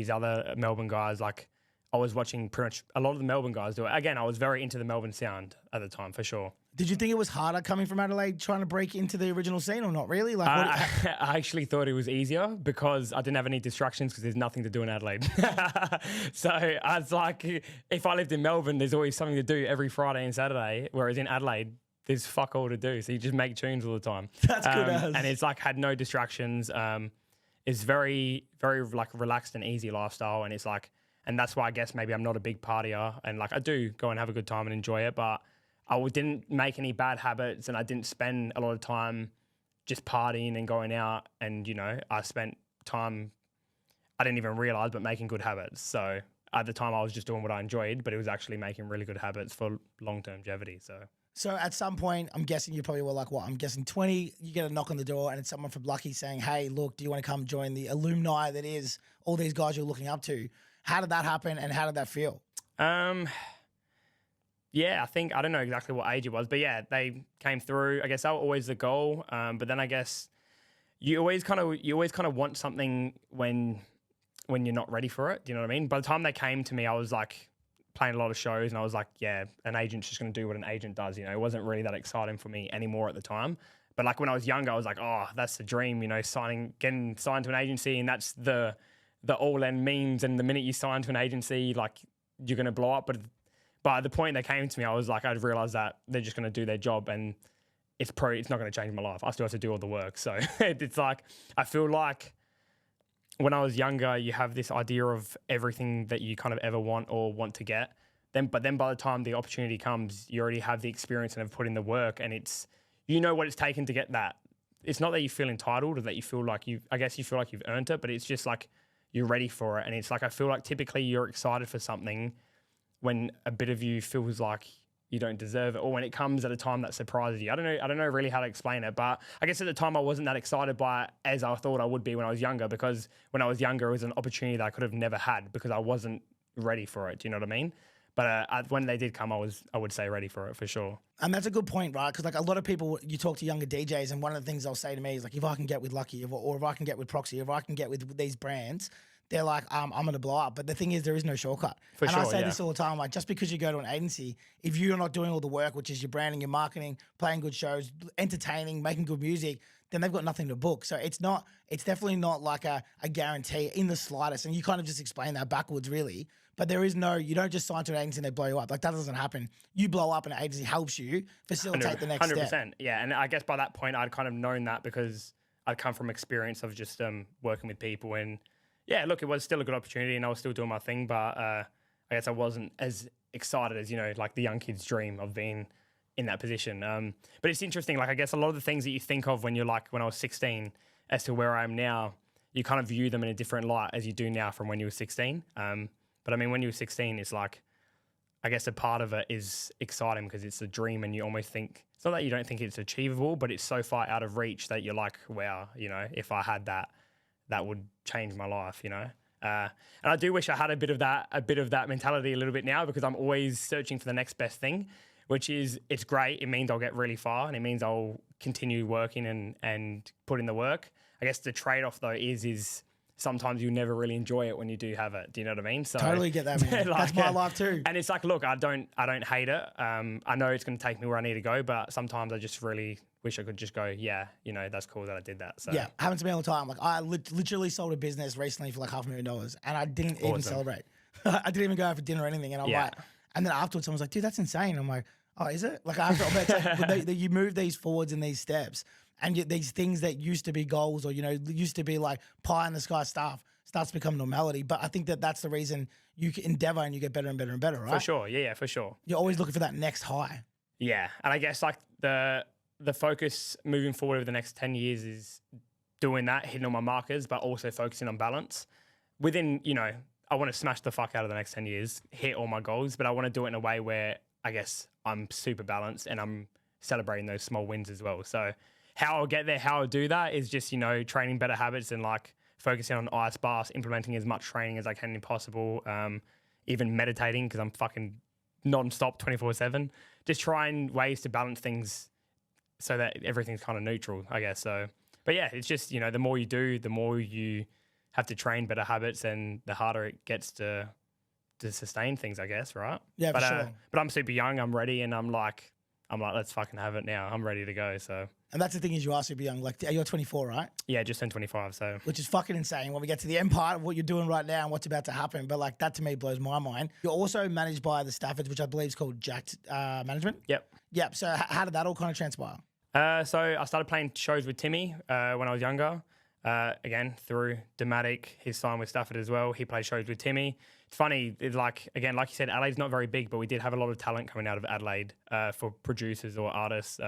[SPEAKER 2] other Melbourne guys, like I was watching pretty much a lot of the Melbourne guys do it. Again, I was very into the Melbourne sound at the time for sure.
[SPEAKER 1] Did you think it was harder coming from Adelaide trying to break into the original scene or not really? Like,
[SPEAKER 2] I actually thought it was easier because I didn't have any distractions because there's nothing to do in Adelaide. So I was like, if I lived in Melbourne, there's always something to do every Friday and Saturday, whereas in Adelaide, there's fuck all to do. So you just make tunes all the time.
[SPEAKER 1] That's good as.
[SPEAKER 2] And it's like had no distractions. It's very, very like relaxed and easy lifestyle. And it's like, and that's why I guess maybe I'm not a big partier. And like I do go and have a good time and enjoy it, but I didn't make any bad habits and I didn't spend a lot of time just partying and going out. And, you know, I spent time, I didn't even realize, but making good habits. So at the time I was just doing what I enjoyed, but it was actually making really good habits for long-term longevity. So
[SPEAKER 1] at some point, I'm guessing you probably were like, what? I'm guessing 20, you get a knock on the door and it's someone from Lucky saying, hey, look, do you want to come join the alumni that is all these guys you're looking up to? How did that happen and how did that feel?
[SPEAKER 2] Yeah, I don't know exactly what age it was, but yeah, they came through. I guess that was always the goal. But then I guess you always kind of want something when you're not ready for it. Do you know what I mean? By the time they came to me, I was like playing a lot of shows and I was like, yeah, an agent's just going to do what an agent does. You know, it wasn't really that exciting for me anymore at the time. But like when I was younger, I was like, oh, that's the dream, you know, getting signed to an agency, and that's the all-in means. And the minute you sign to an agency, like you're going to blow up. But at the point they came to me, I was like, I'd realized that they're just going to do their job and it's not going to change my life. I still have to do all the work. So it's like, I feel like when I was younger, you have this idea of everything that you kind of ever want or want to get. But then by the time the opportunity comes, you already have the experience and have put in the work, and you know what it's taken to get that. It's not that you feel entitled or that you feel like you've earned it, but it's just like you're ready for it. And it's like, I feel like typically you're excited for something when a bit of you feels like you don't deserve it, or when it comes at a time that surprises you. I don't know really how to explain it, but I guess at the time I wasn't that excited by it as I thought I would be when I was younger, because when I was younger, it was an opportunity that I could have never had because I wasn't ready for it. Do you know what I mean? But when they did come, I would say ready for it for sure.
[SPEAKER 1] And that's a good point, right? Because like a lot of people, you talk to younger DJs, and one of the things they'll say to me is like, if I can get with Lucky, or if I can get with Proxy, if I can get with these brands, they're like, I'm going to blow up. But the thing is, there is no shortcut.
[SPEAKER 2] For
[SPEAKER 1] and
[SPEAKER 2] sure,
[SPEAKER 1] I say this all the time, like just because you go to an agency, if you're not doing all the work, which is your branding, your marketing, playing good shows, entertaining, making good music, then they've got nothing to book. So it's definitely not like a guarantee in the slightest. And you kind of just explain that backwards, really. But you don't just sign to an agency and they blow you up. Like that doesn't happen. You blow up and an agency helps you facilitate the next
[SPEAKER 2] 100%.
[SPEAKER 1] step.
[SPEAKER 2] Yeah, and I guess by that point, I'd kind of known that because I'd come from experience of just working with people. And yeah, look, it was still a good opportunity and I was still doing my thing, but I guess I wasn't as excited as, you know, like the young kid's dream of being in that position. But it's interesting, like I guess a lot of the things that you think of when I was 16 as to where I am now, you kind of view them in a different light as you do now from when you were 16. But I mean, when you were 16, it's like, I guess a part of it is exciting because it's a dream and you almost think, it's not that you don't think it's achievable, but it's so far out of reach that you're like, wow, you know, if I had that, that would change my life, you know? And I do wish I had a bit of that mentality a little bit now, because I'm always searching for the next best thing, which is, it's great. It means I'll get really far and it means I'll continue working and put in the work. I guess the trade-off though is sometimes you never really enjoy it when you do have it. Do you know what I mean? So
[SPEAKER 1] Totally get that, man. That's my life too.
[SPEAKER 2] And it's like, look, I don't hate it. I know it's going to take me where I need to go, but sometimes I just really wish I could just go, yeah, you know, that's cool that I did that. So
[SPEAKER 1] yeah, happens to me all the time. Like I literally sold a business recently for like $500,000 and I didn't even celebrate. I didn't even go out for dinner or anything. And I'm like, and then afterwards someone's like, dude, that's insane. I'm like, Oh, is it? Like after it's like you move these forwards and these steps, and these things that used to be goals or used to be like pie in the sky stuff starts to become normality. But I think that that's the reason you can endeavor and you get better and better and better, right?
[SPEAKER 2] For sure, yeah, for sure.
[SPEAKER 1] You're always looking for that next high.
[SPEAKER 2] Yeah, and I guess like the focus moving forward over the next 10 years is doing that, hitting all my markers, but also focusing on balance. Within, I want to smash the fuck out of the next 10 years, hit all my goals, but I want to do it in a way where I guess I'm super balanced and I'm celebrating those small wins as well. So how I'll get there, how I'll do that is just, training better habits and like focusing on ice baths, implementing as much training as I can possible, even meditating because I'm fucking non-stop 24/7. Just trying ways to balance things so that everything's kind of neutral, I guess. So, but yeah, it's just, the more you do, the more you have to train better habits and the harder it gets to sustain things, I guess, right?
[SPEAKER 1] Yeah,
[SPEAKER 2] but,
[SPEAKER 1] for sure.
[SPEAKER 2] But I'm super young, I'm ready, and I'm like, let's fucking have it now. I'm ready to go. So,
[SPEAKER 1] and that's the thing is you are super young. Like you're 24, right?
[SPEAKER 2] Yeah, just turned 25. So,
[SPEAKER 1] which is fucking insane when we get to the end part of what you're doing right now and what's about to happen. But like that to me blows my mind. You're also managed by the Staffords, which I believe is called Jacked Management. Yep. So how did that all kind of transpire?
[SPEAKER 2] So I started playing shows with Timmy when I was younger. Again, through Dematic, his time with Stafford as well. He played shows with Timmy. It's funny, like you said, Adelaide's not very big, but we did have a lot of talent coming out of Adelaide for producers or artists,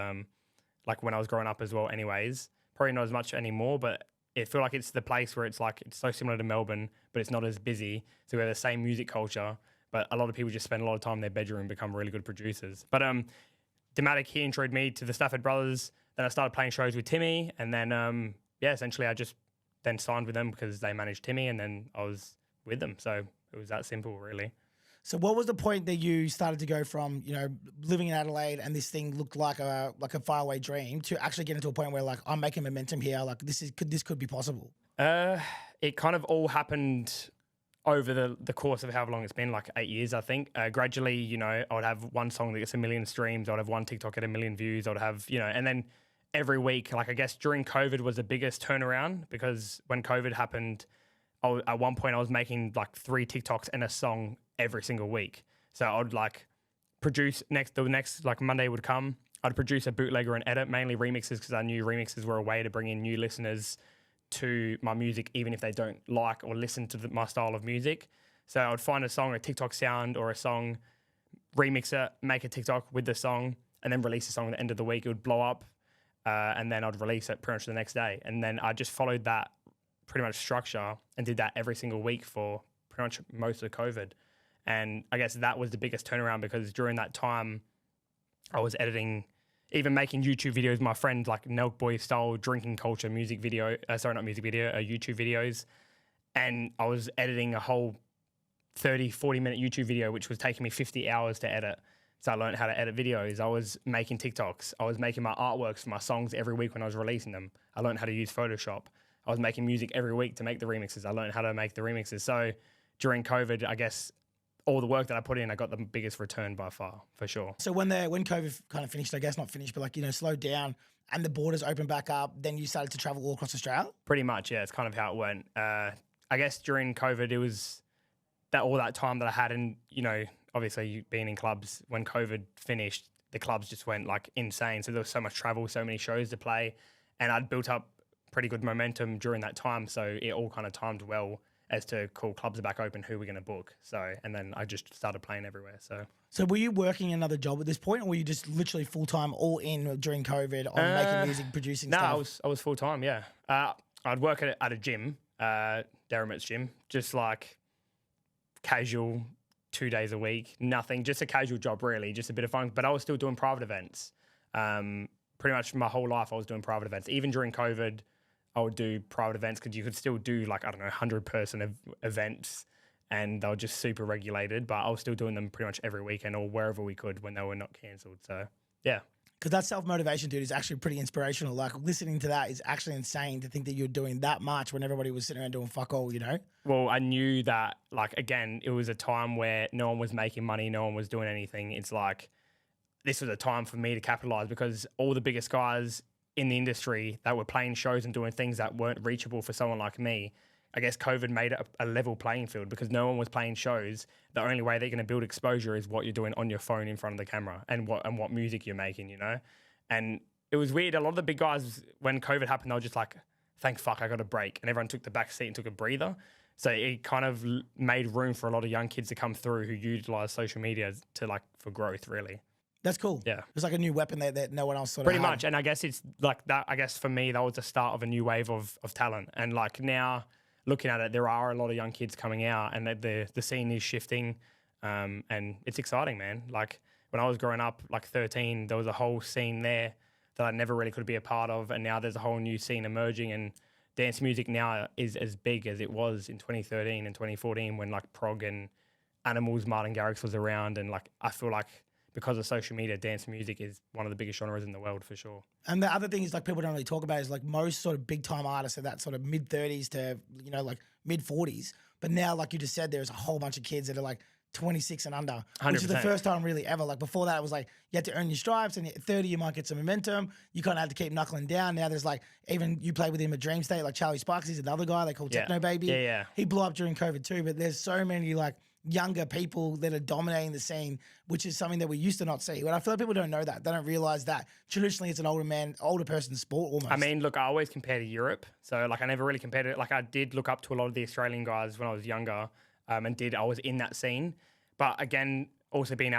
[SPEAKER 2] like when I was growing up as well anyways. Probably not as much anymore, but I feel like it's the place where it's like it's so similar to Melbourne, but it's not as busy. So we have the same music culture, but a lot of people just spend a lot of time in their bedroom and become really good producers. But Dematic, he introduced me to the Stafford brothers. Then I started playing shows with Timmy, and then essentially I just then signed with them because they managed Timmy, and then I was with them. So it was that simple, really.
[SPEAKER 1] So what was the point that you started to go from, living in Adelaide and this thing looked like a faraway dream to actually getting to a point where like I'm making momentum here, like this could be possible?
[SPEAKER 2] It kind of all happened over the course of however long it's been, like 8 years, I think. Gradually, I would have one song that gets 1 million streams. I would have one TikTok at 1 million views. I would have, and then every week, like I guess during COVID was the biggest turnaround because when COVID happened, at one point I was making like 3 TikToks and a song every single week. So I would like produce the next like Monday would come. I'd produce a bootlegger and edit, mainly remixes because I knew remixes were a way to bring in new listeners to my music, even if they don't like or listen to my style of music. So I would find a song, a TikTok sound or a song, remix it, make a TikTok with the song, and then release the song at the end of the week. It would blow up. And then I'd release it pretty much the next day. And then I just followed that pretty much structure and did that every single week for pretty much most of COVID. And I guess that was the biggest turnaround because during that time, I was editing, even making YouTube videos with my friend, like Nelk Boy style drinking culture music video, YouTube videos. And I was editing a whole 30, 40-minute YouTube video, which was taking me 50 hours to edit. So I learned how to edit videos. I was making TikToks. I was making my artworks for my songs every week when I was releasing them. I learned how to use Photoshop. I was making music every week to make the remixes. I learned how to make the remixes. So during COVID, I guess all the work that I put in, I got the biggest return by far, for sure.
[SPEAKER 1] So when COVID kind of finished, I guess not finished, but like, slowed down and the borders opened back up, then you started to travel all across Australia?
[SPEAKER 2] Pretty much, yeah. It's kind of how it went. I guess during COVID, it was all that time that I had and, obviously being in clubs, when COVID finished, the clubs just went like insane. So there was so much travel, so many shows to play, and I'd built up pretty good momentum during that time. So it all kind of timed well as to cool, clubs are back open, who we're going to book. So, and then I just started playing everywhere. So
[SPEAKER 1] were you working another job at this point, or were you just literally full time all in during COVID on making music, producing stuff?
[SPEAKER 2] No, I was full time. Yeah, I'd work at a gym, Derrimit's gym, just like casual. 2 days a week, nothing, just a casual job really, just a bit of fun. But I was still doing private events. Pretty much my whole life I was doing private events. Even during COVID, I would do private events because you could still do like, 100-person events and they were just super regulated, but I was still doing them pretty much every weekend or wherever we could when they were not cancelled. So yeah.
[SPEAKER 1] Because that self-motivation, dude, is actually pretty inspirational. Like, listening to that is actually insane to think that you're doing that much when everybody was sitting around doing fuck all,
[SPEAKER 2] Well, I knew that, like, again, it was a time where no one was making money, no one was doing anything. It's like, this was a time for me to capitalize because all the biggest guys in the industry that were playing shows and doing things that weren't reachable for someone like me, I guess COVID made it a level playing field because no one was playing shows. The only way they're going to build exposure is what you're doing on your phone in front of the camera and what music you're making, you know? And it was weird. A lot of the big guys, when COVID happened, they were just like, thank fuck, I got a break. And everyone took the back seat and took a breather. So it kind of made room for a lot of young kids to come through who utilize social media to like for growth, really.
[SPEAKER 1] That's cool.
[SPEAKER 2] Yeah.
[SPEAKER 1] It's like a new weapon that no one else sort
[SPEAKER 2] Pretty
[SPEAKER 1] of had.
[SPEAKER 2] much. And I guess it's like that. I guess for me, that was the start of a new wave of talent. And like now looking at it, there are a lot of young kids coming out and the scene is shifting. And it's exciting, man. Like when I was growing up, like 13, there was a whole scene there that I never really could be a part of. And now there's a whole new scene emerging, and dance music now is as big as it was in 2013 and 2014 when like prog and Animals, Martin Garrix was around. And like, I feel like because of social media, dance music is one of the biggest genres in the world for sure.
[SPEAKER 1] And the other thing is like people don't really talk about is like most sort of big time artists are that sort of mid 30s to, you know, like mid 40s. But now, like you just said, there's a whole bunch of kids that are like 26 and under,
[SPEAKER 2] 100%.
[SPEAKER 1] which is the first time really ever. Like before that, it was like you had to earn your stripes, and at 30 you might get some momentum. You kind of had to keep knuckling down. Now there's like, even you play with him at Dream State, like Charlie Sparks, he's another guy they call Techno Baby.
[SPEAKER 2] Yeah.
[SPEAKER 1] He blew up during COVID too, but there's so many like younger people that are dominating the scene, which is something that we used to not see. But I feel like people don't know that. They don't realize that traditionally it's an older person's sport almost.
[SPEAKER 2] I mean, look, I always compare to Europe. So like I never really compared it. Like I did look up to a lot of the Australian guys when I was younger, I was in that scene. But again, also being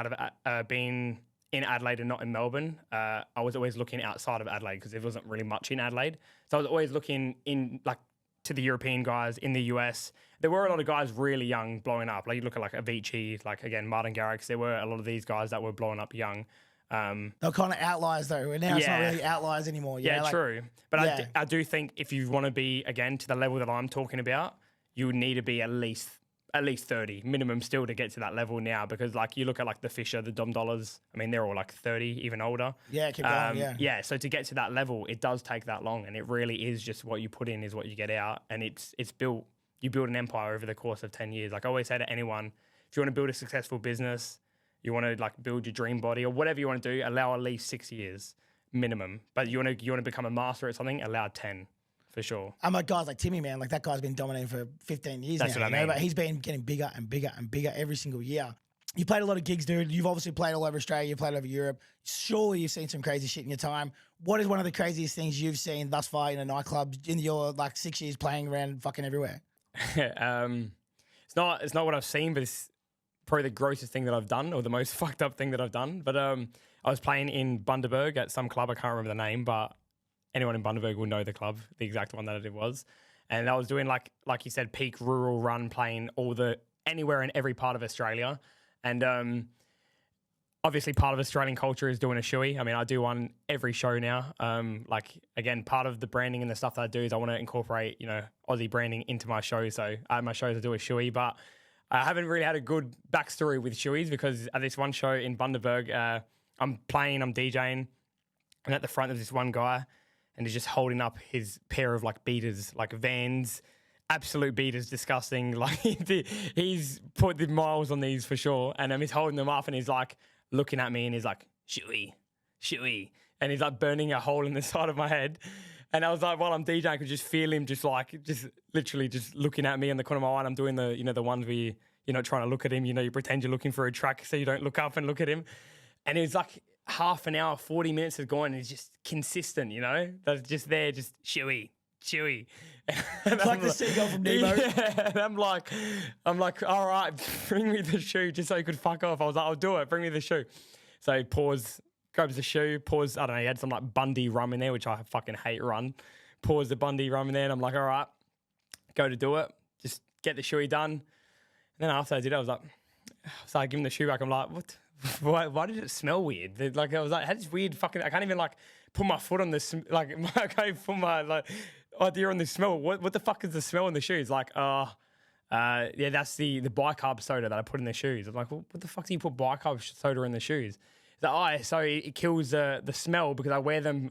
[SPEAKER 2] being in Adelaide and not in Melbourne, I was always looking outside of Adelaide because there wasn't really much in Adelaide. So I was always looking in like to the European guys in the US. There were a lot of guys really young blowing up. Like you look at like Avicii, like again Martin Garrix. There were a lot of these guys that were blowing up young.
[SPEAKER 1] They're kind of outliers though, and now it's not really outliers anymore.
[SPEAKER 2] Yeah,
[SPEAKER 1] like,
[SPEAKER 2] true. But I do think if you want to be again to the level that I'm talking about, you would need to be at least 30 minimum still to get to that level now, because like you look at like the Fisher, the Dom Dollars, I mean, they're all like 30, even older.
[SPEAKER 1] Yeah, keep going,
[SPEAKER 2] Yeah, so to get to that level, it does take that long, and it really is just what you put in is what you get out, and it's built, you build an empire over the course of 10 years. Like I always say to anyone, if you want to build a successful business, you want to like build your dream body or whatever you want to do, allow at least 6 years minimum. But you want to become a master at something, allow 10. For sure.
[SPEAKER 1] I'm like guys like Timmy, man. Like that guy's been dominating for 15 years
[SPEAKER 2] That's
[SPEAKER 1] now.
[SPEAKER 2] what I mean.
[SPEAKER 1] But he's been getting bigger and bigger and bigger every single year. You played a lot of gigs, dude. You've obviously played all over Australia. You played over Europe. Surely you've seen some crazy shit in your time. What is one of the craziest things you've seen thus far in a nightclub in your like 6 years playing around fucking everywhere?
[SPEAKER 2] It's not what I've seen, but it's probably the grossest thing that I've done, or the most fucked up thing that I've done. But I was playing in Bundaberg at some club. I can't remember the name, but anyone in Bundaberg will know the club, the exact one that it was. And I was doing like you said, peak rural run, playing anywhere in every part of Australia. And obviously part of Australian culture is doing a shoey. I mean, I do one every show now. Like again, part of the branding and the stuff that I do is I want to incorporate, you know, Aussie branding into my show. So at my shows I do a shoey, but I haven't really had a good backstory with shoeys, because at this one show in Bundaberg, I'm DJing, and at the front there's this one guy, and he's just holding up his pair of like beaters, like Vans, absolute beaters, disgusting. Like he's put the miles on these for sure. And he's holding them up and he's like looking at me and he's like, shoey. And he's like burning a hole in the side of my head. And I was like, while I'm DJing, I could just feel him just literally looking at me in the corner of my eye. And I'm doing the, you know, the ones where you're not trying to look at him, you know, you pretend you're looking for a track so you don't look up and look at him. And it's like half an hour, 40 minutes has gone, and he's just consistent, you know? That's just there, just shoey.
[SPEAKER 1] It's like the seagull from Nemo.
[SPEAKER 2] Yeah, and I'm like, all right, bring me the shoe just so you could fuck off. I was like, I'll do it, bring me the shoe. So he grabs the shoe, I don't know, he had some like Bundy rum in there, which I fucking hate run. Pours the Bundy rum in there, and I'm like, all right, go to do it. Just get the shoey done. And then after I did it, I was like, give him the shoe back. I'm like, what? Why did it smell weird? Like I was like, I had this weird fucking. I can't even like put my foot on this. Like I can't even put my like idea on the smell. What the fuck is the smell in the shoes? Like yeah, that's the bicarb soda that I put in the shoes. I'm like, well, what the fuck do you put bicarb soda in the shoes? It's like, so it kills the smell because I wear them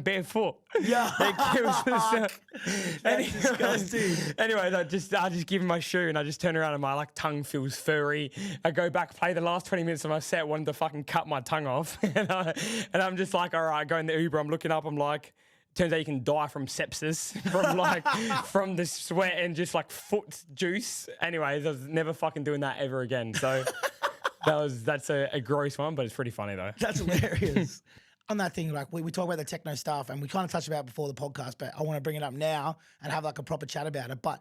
[SPEAKER 2] barefoot.
[SPEAKER 1] Yeah,
[SPEAKER 2] it kills the smell.
[SPEAKER 1] That's disgusting.
[SPEAKER 2] Anyways, I just give him my shoe and I just turn around and my like tongue feels furry. I go back, play the last 20 minutes of my set, wanted to fucking cut my tongue off, and I'm just like, all right, go in the Uber. I'm looking up. I'm like, turns out you can die from sepsis from the sweat and just like foot juice. Anyways, I was never fucking doing that ever again. So that's a gross one, but it's pretty funny though.
[SPEAKER 1] That's hilarious. On that thing, like we talk about the techno stuff and we kind of touched about it before the podcast, but I want to bring it up now and have like a proper chat about it. But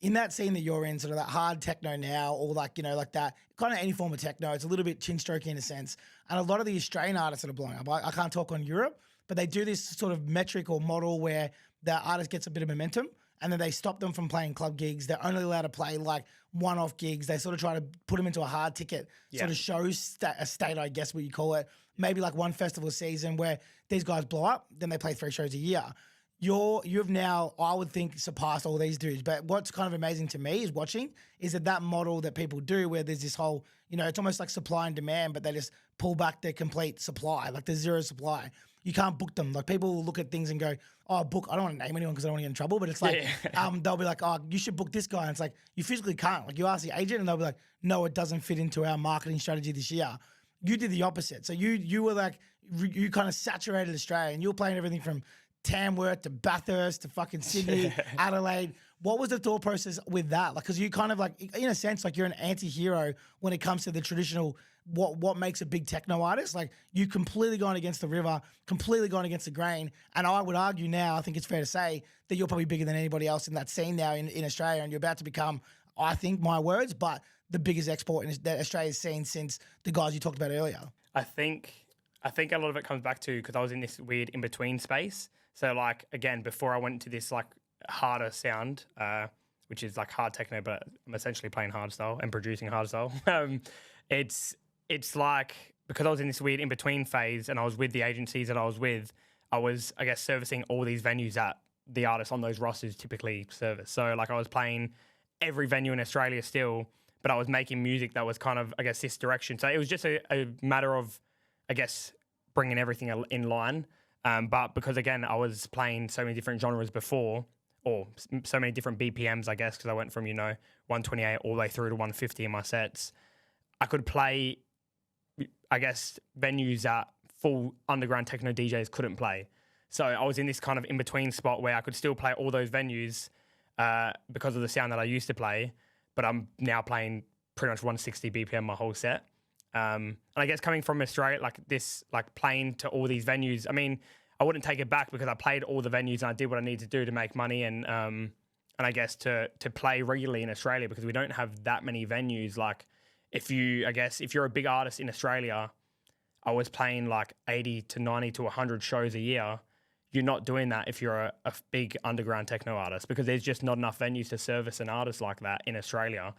[SPEAKER 1] in that scene that you're in, sort of that hard techno now, or like, like that, kind of any form of techno, it's a little bit chin stroking in a sense. And a lot of the Australian artists that are blowing up, I can't talk on Europe, but they do this sort of metric or model where the artist gets a bit of momentum and then they stop them from playing club gigs. They're only allowed to play like one-off gigs. They sort of try to put them into a hard ticket sort of show a state, I guess what you call it. Maybe like one festival season where these guys blow up, then they play 3 shows a year. You've now, I would think, surpassed all these dudes. But what's kind of amazing to me is watching is that model that people do where there's this whole, it's almost like supply and demand, but they just pull back their complete supply, like there's zero supply. You can't book them. Like people will look at things and go, oh, book. I don't want to name anyone because I don't want to get in trouble. But it's like, they'll be like, oh, you should book this guy. And it's like, you physically can't. Like you ask the agent and they'll be like, no, it doesn't fit into our marketing strategy this year. You did the opposite. So you were like, you kind of saturated Australia and you were playing everything from Tamworth to Bathurst to fucking Sydney, Adelaide. What was the thought process with that? Like, because you kind of like, in a sense, like you're an anti-hero when it comes to the traditional, what makes a big techno artist. Like you completely gone against the river, completely gone against the grain. And I would argue now, I think it's fair to say that you're probably bigger than anybody else in that scene now in Australia. And you're about to become, I think, my words, but the biggest export that Australia's seen since the guys you talked about earlier.
[SPEAKER 2] I think a lot of it comes back to because I was in this weird in-between space. So, like, again, before I went to this, like, harder sound, which is, like, hard techno, but I'm essentially playing hardstyle and producing hardstyle. It's like, because I was in this weird in-between phase and I was with the agencies that I was with, I was, I guess, servicing all these venues that the artists on those rosters typically service. So, like, I was playing every venue in Australia still, but I was making music that was kind of, I guess, this direction. So, it was just a matter of, I guess, bringing everything in line. But because, again, I was playing so many different genres before, or so many different BPMs, I guess, because I went from, 128 all the way through to 150 in my sets, I could play, I guess, venues that full underground techno DJs couldn't play. So I was in this kind of in-between spot where I could still play all those venues because of the sound that I used to play, but I'm now playing pretty much 160 BPM my whole set. And I guess coming from Australia, like this, like playing to all these venues, I mean, I wouldn't take it back because I played all the venues and I did what I needed to do to make money and I guess to play regularly in Australia because we don't have that many venues. Like if you're a big artist in Australia, I was playing like 80 to 90 to 100 shows a year. You're not doing that if you're a big underground techno artist because there's just not enough venues to service an artist like that in Australia.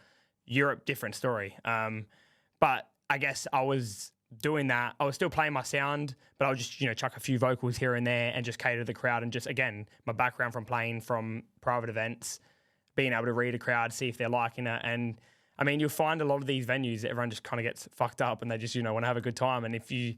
[SPEAKER 2] Europe, different story. But I guess I was doing that. I was still playing my sound, but I would just, chuck a few vocals here and there and just cater to the crowd. And just, again, my background from playing from private events, being able to read a crowd, see if they're liking it. And, I mean, you'll find a lot of these venues that everyone just kind of gets fucked up and they just, want to have a good time. And if you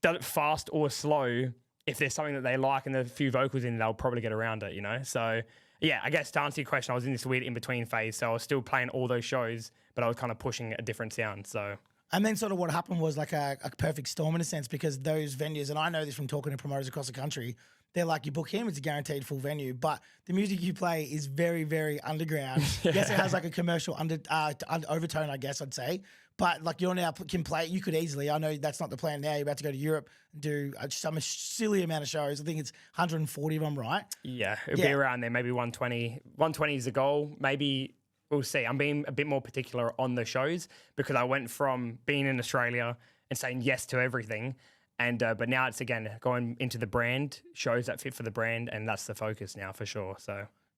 [SPEAKER 2] do it fast or slow, if there's something that they like and there's a few vocals in, they'll probably get around it, So, yeah, I guess to answer your question, I was in this weird in-between phase. So I was still playing all those shows, but I was kind of pushing a different sound, so...
[SPEAKER 1] And then sort of what happened was like a perfect storm in a sense because those venues, and I know this from talking to promoters across the country, they're like, you book him, it's a guaranteed full venue. But the music you play is very, very underground. Yes, it has like a commercial overtone, I guess I'd say. But like you're now can play, you could easily, I know that's not the plan now, you're about to go to Europe and do some silly amount of shows. I think it's 140 of them, right?
[SPEAKER 2] Yeah, it'll be around there, maybe 120. 120 is the goal, maybe... We'll see. I'm being a bit more particular on the shows because I went from being in Australia and saying yes to everything, and but now it's again going into the brand shows that fit for the brand, and that's the focus now for sure.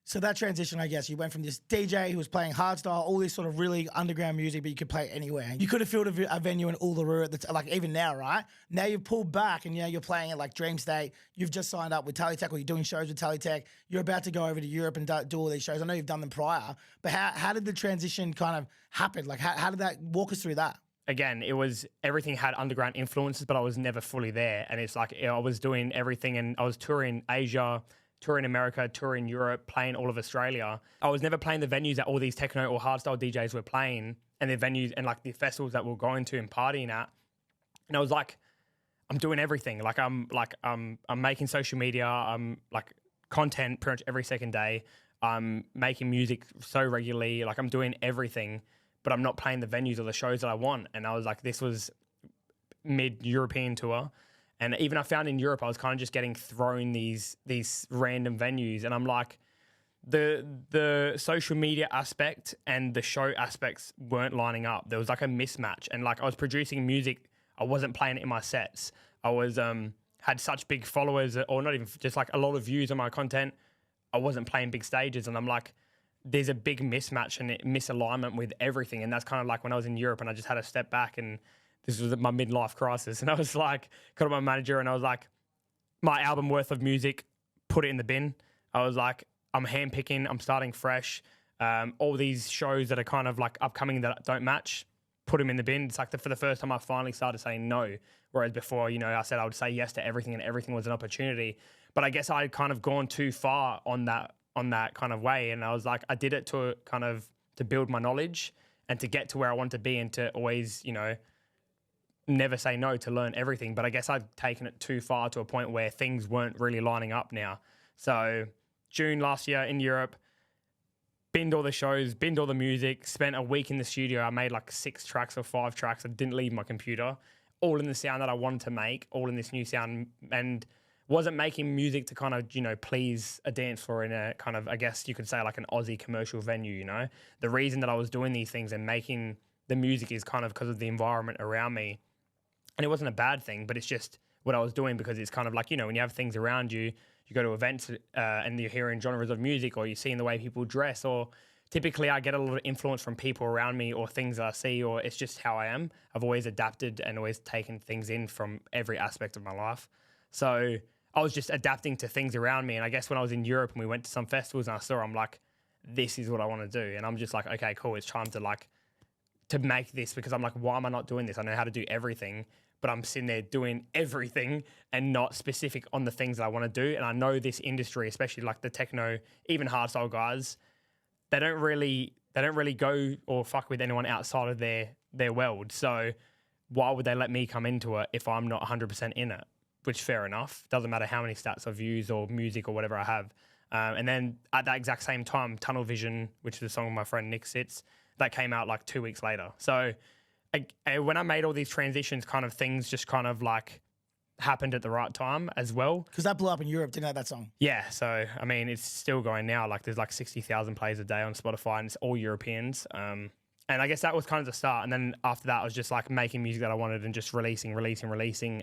[SPEAKER 2] So
[SPEAKER 1] that transition, I guess, you went from this DJ who was playing hardstyle, all this sort of really underground music, but you could play anywhere. You could have filled a venue in Uluru, like even now, right? Now you've pulled back and you're playing at like Dream State. You've just signed up with Teletech or you're doing shows with Teletech. You're about to go over to Europe and do all these shows. I know you've done them prior, but how did the transition kind of happen? Like how did that, walk us through that?
[SPEAKER 2] Again, everything had underground influences, but I was never fully there. And it's like I was doing everything and I was touring Asia, touring America, touring Europe, playing all of Australia. I was never playing the venues that all these techno or hardstyle DJs were playing and the venues and like the festivals that we were going to and partying at. And I was like, I'm doing everything. I'm making social media. I'm like content pretty much every second day. I'm making music so regularly. Like I'm doing everything, but I'm not playing the venues or the shows that I want. And I was like, this was mid-European tour. And even I found in Europe, I was kind of just getting thrown these random venues. And I'm like, the social media aspect and the show aspects weren't lining up. There was like a mismatch. And like I was producing music, I wasn't playing it in my sets. I was had such big followers, or not even, just like a lot of views on my content. I wasn't playing big stages, and I'm like, there's a big mismatch and misalignment with everything. And that's kind of like when I was in Europe and I just had to step back, and this was my midlife crisis. And I was like, got my manager and I was like, my album worth of music, put it in the bin. I was like, I'm handpicking, I'm starting fresh. All these shows that are kind of like upcoming that don't match, put them in the bin. It's like for the first time I finally started saying no. Whereas before, you know, I said I would say yes to everything and everything was an opportunity. But I guess I had kind of gone too far on that kind of way. And I was like, I did it to kind of to build my knowledge and to get to where I want to be, and to always, you know, never say no, to learn everything. But I guess I'd taken it too far to a point where things weren't really lining up now. So June last year in Europe, binned all the shows, binned all the music, spent a week in the studio. I made like 6 tracks or 5 tracks. I didn't leave my computer, all in the sound that I wanted to make, all in this new sound, and wasn't making music to kind of, you know, please a dance floor in a kind of, I guess you could say like an Aussie commercial venue, you know. The reason that I was doing these things and making the music is kind of because of the environment around me. And it wasn't a bad thing, but it's just what I was doing, because it's kind of like, you know, when you have things around you, you go to events and you're hearing genres of music, or you're seeing the way people dress, or typically I get a lot of influence from people around me or things that I see, or it's just how I am. I've always adapted and always taken things in from every aspect of my life. So I was just adapting to things around me. And I guess when I was in Europe and we went to some festivals and I saw, I'm like, this is what I want to do. And I'm just like, okay, cool. It's time to make this, because I'm like, why am I not doing this? I know how to do everything, but I'm sitting there doing everything and not specific on the things that I want to do. And I know this industry, especially like the techno, even hardstyle guys, they don't really go or fuck with anyone outside of their world. So why would they let me come into it if I'm not 100% in it? Which, fair enough. Doesn't matter how many stats or views or music or whatever I have. And then at that exact same time, Tunnel Vision, which is a song my friend Nick Sitz, that came out like 2 weeks later. So when I made all these transitions, kind of things just kind of like happened at the right time as well.
[SPEAKER 1] Because that blew up in Europe, didn't it, that song?
[SPEAKER 2] Yeah. So, I mean, it's still going now. Like there's like 60,000 plays a day on Spotify, and it's all Europeans. And I guess that was kind of the start. And then after that, I was just like making music that I wanted and just releasing.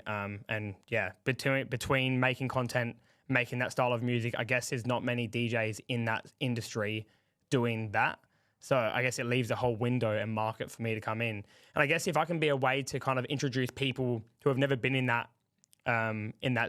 [SPEAKER 2] And yeah, between making content, making that style of music, I guess there's not many DJs in that industry doing that. So I guess it leaves a whole window and market for me to come in. And I guess if I can be a way to kind of introduce people who have never been in that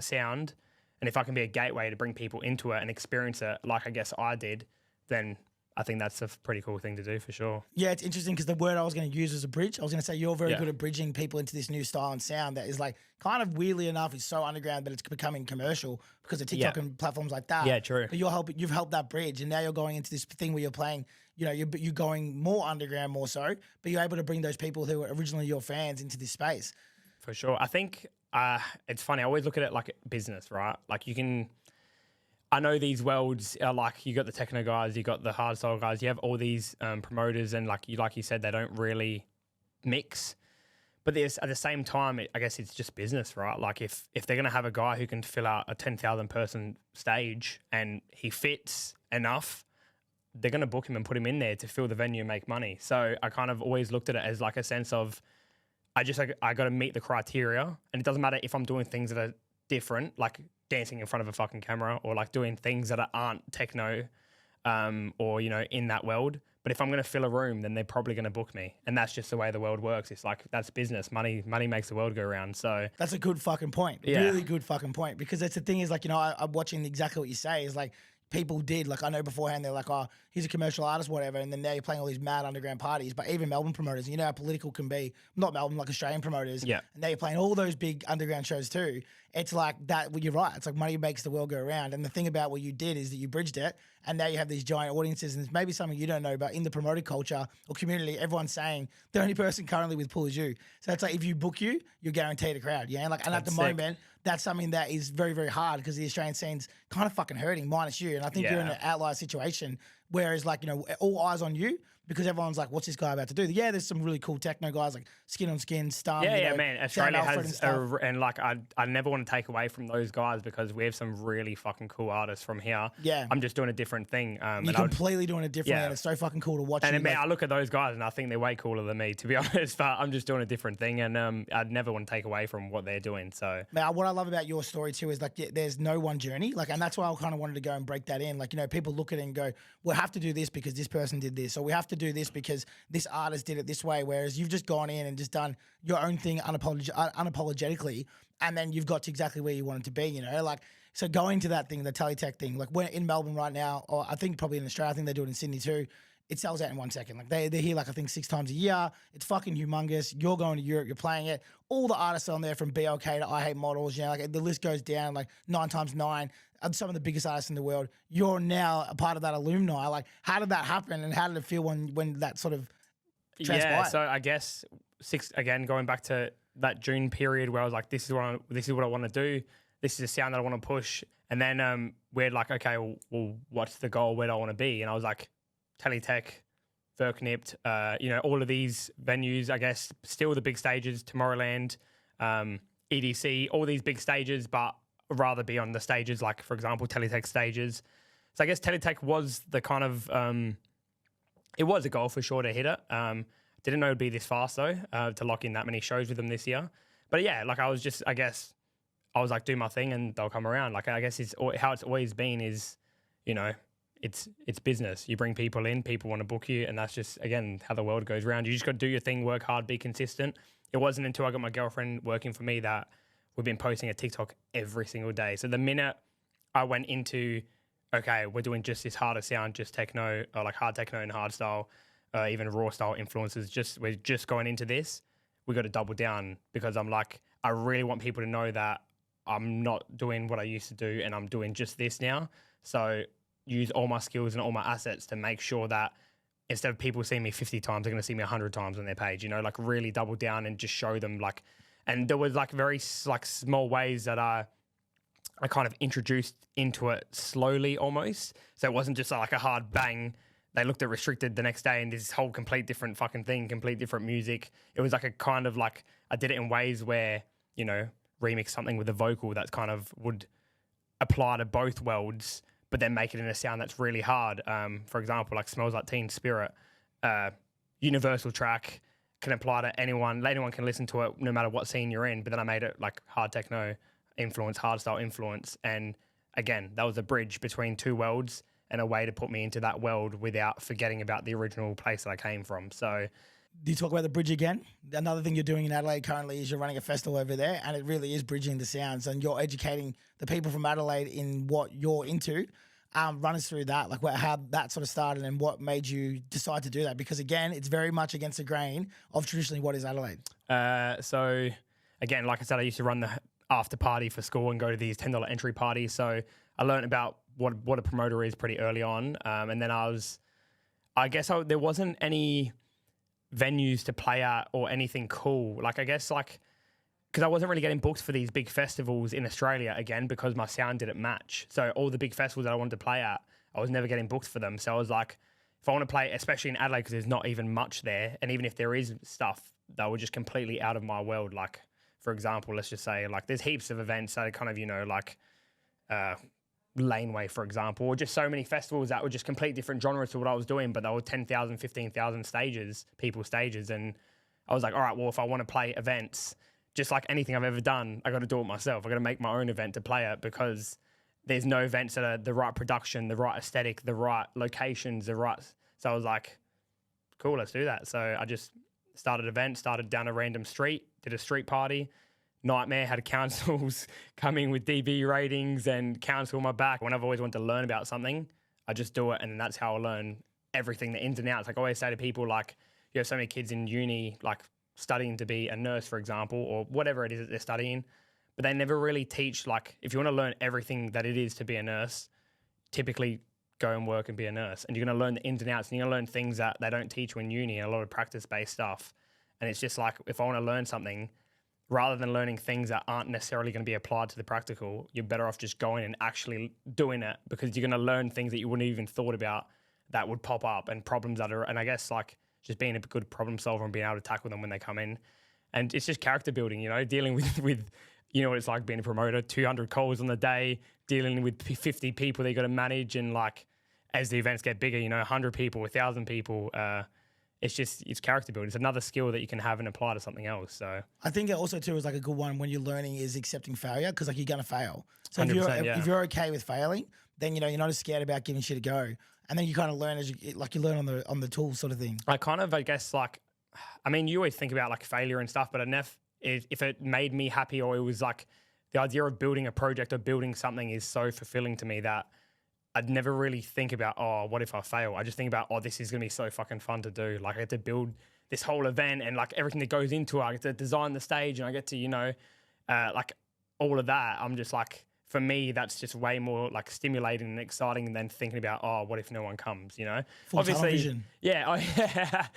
[SPEAKER 2] sound, and if I can be a gateway to bring people into it and experience it like I guess I did, then I think that's a pretty cool thing to do for sure.
[SPEAKER 1] Yeah, it's interesting because the word I was going to use was a bridge. I was going to say you're very good at bridging people into this new style and sound that is like kind of weirdly enough is so underground, but it's becoming commercial because of TikTok and platforms like that.
[SPEAKER 2] Yeah, true.
[SPEAKER 1] But you've helped that bridge, and now you're going into this thing where you're playing. You know, you're going more underground, more so, but you're able to bring those people who were originally your fans into this space.
[SPEAKER 2] For sure. I think it's funny. I always look at it like business, right? Like I know these worlds are like, you got the techno guys, you got the hardstyle guys, you have all these promoters, and like you said, they don't really mix. But there's at the same time, I guess it's just business, right? Like if they're going to have a guy who can fill out a 10,000 person stage and he fits enough, they're going to book him and put him in there to fill the venue and make money. So I kind of always looked at it as like a sense of, I got to meet the criteria, and it doesn't matter if I'm doing things that are different, like dancing in front of a fucking camera, or like doing things that aren't techno, or, you know, in that world. But if I'm going to fill a room, then they're probably going to book me. And that's just the way the world works. It's like, that's business. Money makes the world go round. So
[SPEAKER 1] that's a good fucking point.
[SPEAKER 2] Yeah.
[SPEAKER 1] Really good fucking point. Because that's the thing is like, you know, I'm watching exactly what you say is like, people did. Like I know beforehand they're like, oh, he's a commercial artist, whatever, and then now you're playing all these mad underground parties. But even Melbourne promoters, you know how political can be. Not Melbourne, like Australian promoters.
[SPEAKER 2] Yeah.
[SPEAKER 1] And now you're playing all those big underground shows too. It's like that. Well, you're right. It's like money makes the world go around. And the thing about what you did is that you bridged it, and now you have these giant audiences. And it's maybe something you don't know, but in the promoter culture or community, everyone's saying the only person currently with pull is you. So it's like if you book you, you're guaranteed a crowd. Yeah. And at the moment, that's something that is very, very hard because the Australian scene's kind of fucking hurting, minus you. And I think you're in an outlier situation, whereas like, you know, all eyes on you because everyone's like, what's this guy about to do? Yeah, there's some really cool techno guys like Skin on Skin, Stum.
[SPEAKER 2] Yeah, man. Australia has, and like, I never want to take away from those guys because we have some really fucking cool artists from here.
[SPEAKER 1] Yeah.
[SPEAKER 2] I'm just doing a different thing.
[SPEAKER 1] You're completely doing it differently, and it's so fucking cool to watch.
[SPEAKER 2] And I look at those guys and I think they're way cooler than me, to be honest, but I'm just doing a different thing, and I'd never want to take away from what they're doing. So,
[SPEAKER 1] man, what I love about your story too is like there's no one journey, like, and that's why I kind of wanted to go and break that in. Like, you know, people look at it and go, we have to do this because this person did this, or we have to do this because this artist did it this way, whereas you've just gone in and just done your own thing unapologetically, and then you've got to exactly where you wanted to be, you know? Like, so going to that thing, the Teletech thing, like we're in Melbourne right now, or I think probably in Australia, I think they do it in Sydney too, it sells out in 1 second. Like they're here like I think 6 times a year. It's fucking humongous. You're going to Europe, you're playing it. All the artists on there from BLK to I Hate Models, you know, like the list goes down like 9 times 9. Some of the biggest artists in the world. You're now a part of that alumni. Like, how did that happen, and how did it feel when that sort of transpired?
[SPEAKER 2] Yeah, so I guess going back to that June period where I was like, this is what I want to do. This is a sound that I want to push. And then we're like, okay, well, what's the goal? Where do I want to be? And I was like, Teletech, Verknipt, you know, all of these venues, I guess, still the big stages, Tomorrowland, EDC, all these big stages, but rather be on the stages, like, for example, Teletech stages. So I guess Teletech was the kind of, it was a goal for sure to hit it. Didn't know it'd be this fast though, to lock in that many shows with them this year. But yeah, like I was like, do my thing and they'll come around. Like, I guess how it's always been is, you know, it's business. You bring people in, people want to book you, and that's just, again, how the world goes around. You just got to do your thing, work hard, be consistent. It wasn't until I got my girlfriend working for me that we've been posting a TikTok every single day. So the minute I went into, okay, we're doing just this harder sound, just techno, or like hard techno and hard style, even raw style influences, we're just going into this, we got to double down, because I'm like, I really want people to know that I'm not doing what I used to do and I'm doing just this now. So use all my skills and all my assets to make sure that instead of people seeing me 50 times, they're going to see me 100 times on their page, you know, like really double down and just show them like, and there was like very like small ways that I kind of introduced into it slowly almost. So it wasn't just like a hard bang. They looked at Restricted the next day and this whole complete different fucking thing, complete different music. It was like a kind of like, I did it in ways where, you know, remix something with a vocal that kind of would apply to both worlds, but then make it in a sound that's really hard. For example, like Smells Like Teen Spirit, universal track, can apply to anyone. Anyone can listen to it no matter what scene you're in. But then I made it like hard techno influence, hard style influence. And again, that was a bridge between two worlds and a way to put me into that world without forgetting about the original place that I came from. So,
[SPEAKER 1] do you talk about the bridge again? Another thing you're doing in Adelaide currently is you're running a festival over there, and it really is bridging the sounds, and you're educating the people from Adelaide in what you're into. Run us through that, like how that sort of started and what made you decide to do that. Because again, it's very much against the grain of traditionally what is Adelaide.
[SPEAKER 2] So again, like I said, I used to run the after party for school and go to these $10 entry parties. So I learned about what a promoter is pretty early on. And then there wasn't any venues to play at or anything cool. Like, I guess like, because I wasn't really getting booked for these big festivals in Australia, again, because my sound didn't match. So all the big festivals that I wanted to play at, I was never getting booked for them. So I was like, if I want to play, especially in Adelaide, because there's not even much there, and even if there is stuff that were just completely out of my world, like, for example, let's just say, like, there's heaps of events that are kind of, you know, like Laneway, for example, or just so many festivals that were just complete different genres to what I was doing, but they were 10,000, 15,000 people stages. And I was like, all right, well, if I want to play events, just like anything I've ever done, I got to do it myself. I got to make my own event to play it, because there's no events that are the right production, the right aesthetic, the right locations, So I was like, cool, let's do that. So I just started down a random street, did a street party, nightmare. Had councils coming with DB ratings and council on my back. When I've always wanted to learn about something, I just do it, and that's how I learn everything, the ins and outs. Like I always say to people, like, you have so many kids in uni, like studying to be a nurse, for example, or whatever it is that they're studying, but they never really teach, like, if you want to learn everything that it is to be a nurse, typically go and work and be a nurse. And you're going to learn the ins and outs, and you're going to learn things that they don't teach you in uni, and a lot of practice-based stuff. And it's just like, if I want to learn something, rather than learning things that aren't necessarily going to be applied to the practical, you're better off just going and actually doing it, because you're going to learn things that you wouldn't even thought about that would pop up, and problems that are, and I guess like just being a good problem solver and being able to tackle them when they come in. And it's just character building, you know, dealing with you know what it's like being a promoter, 200 calls on the day, dealing with 50 people that you got to manage. And like, as the events get bigger, you know, 100 people, 1,000 people, it's character building. It's another skill that you can have and apply to something else. So
[SPEAKER 1] I think it also too is like a good one when you're learning is accepting failure, because like you're gonna fail. So if
[SPEAKER 2] 100%,
[SPEAKER 1] if you're okay with failing, then you know you're not as scared about giving shit a go, and then you kind of learn as you learn on the tools sort of thing.
[SPEAKER 2] I guess like, I mean, you always think about like failure and stuff, but if it made me happy, or it was like the idea of building a project or building something is so fulfilling to me that I'd never really think about, oh, what if I fail? I just think about, oh, this is going to be so fucking fun to do. Like I get to build this whole event and like everything that goes into it. I get to design the stage, and I get to, you know, like all of that. I'm just like, for me, that's just way more like stimulating and exciting than thinking about, oh, what if no one comes, you know?
[SPEAKER 1] Full tunnel vision.
[SPEAKER 2] Yeah.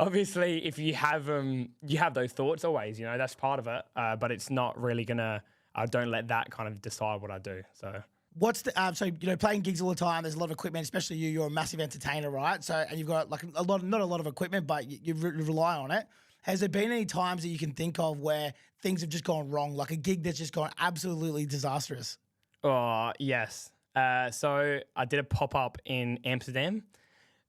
[SPEAKER 2] Obviously, if you have those thoughts always, you know, that's part of it. But it's not really gonna, I don't let that kind of decide what I do. So.
[SPEAKER 1] What's the so you know, playing gigs all the time? There's a lot of equipment, especially you're a massive entertainer, right? So, and you've got like not a lot of equipment, but you rely on it. Has there been any times that you can think of where things have just gone wrong, like a gig that's just gone absolutely disastrous?
[SPEAKER 2] Oh yes. So I did a pop up in Amsterdam.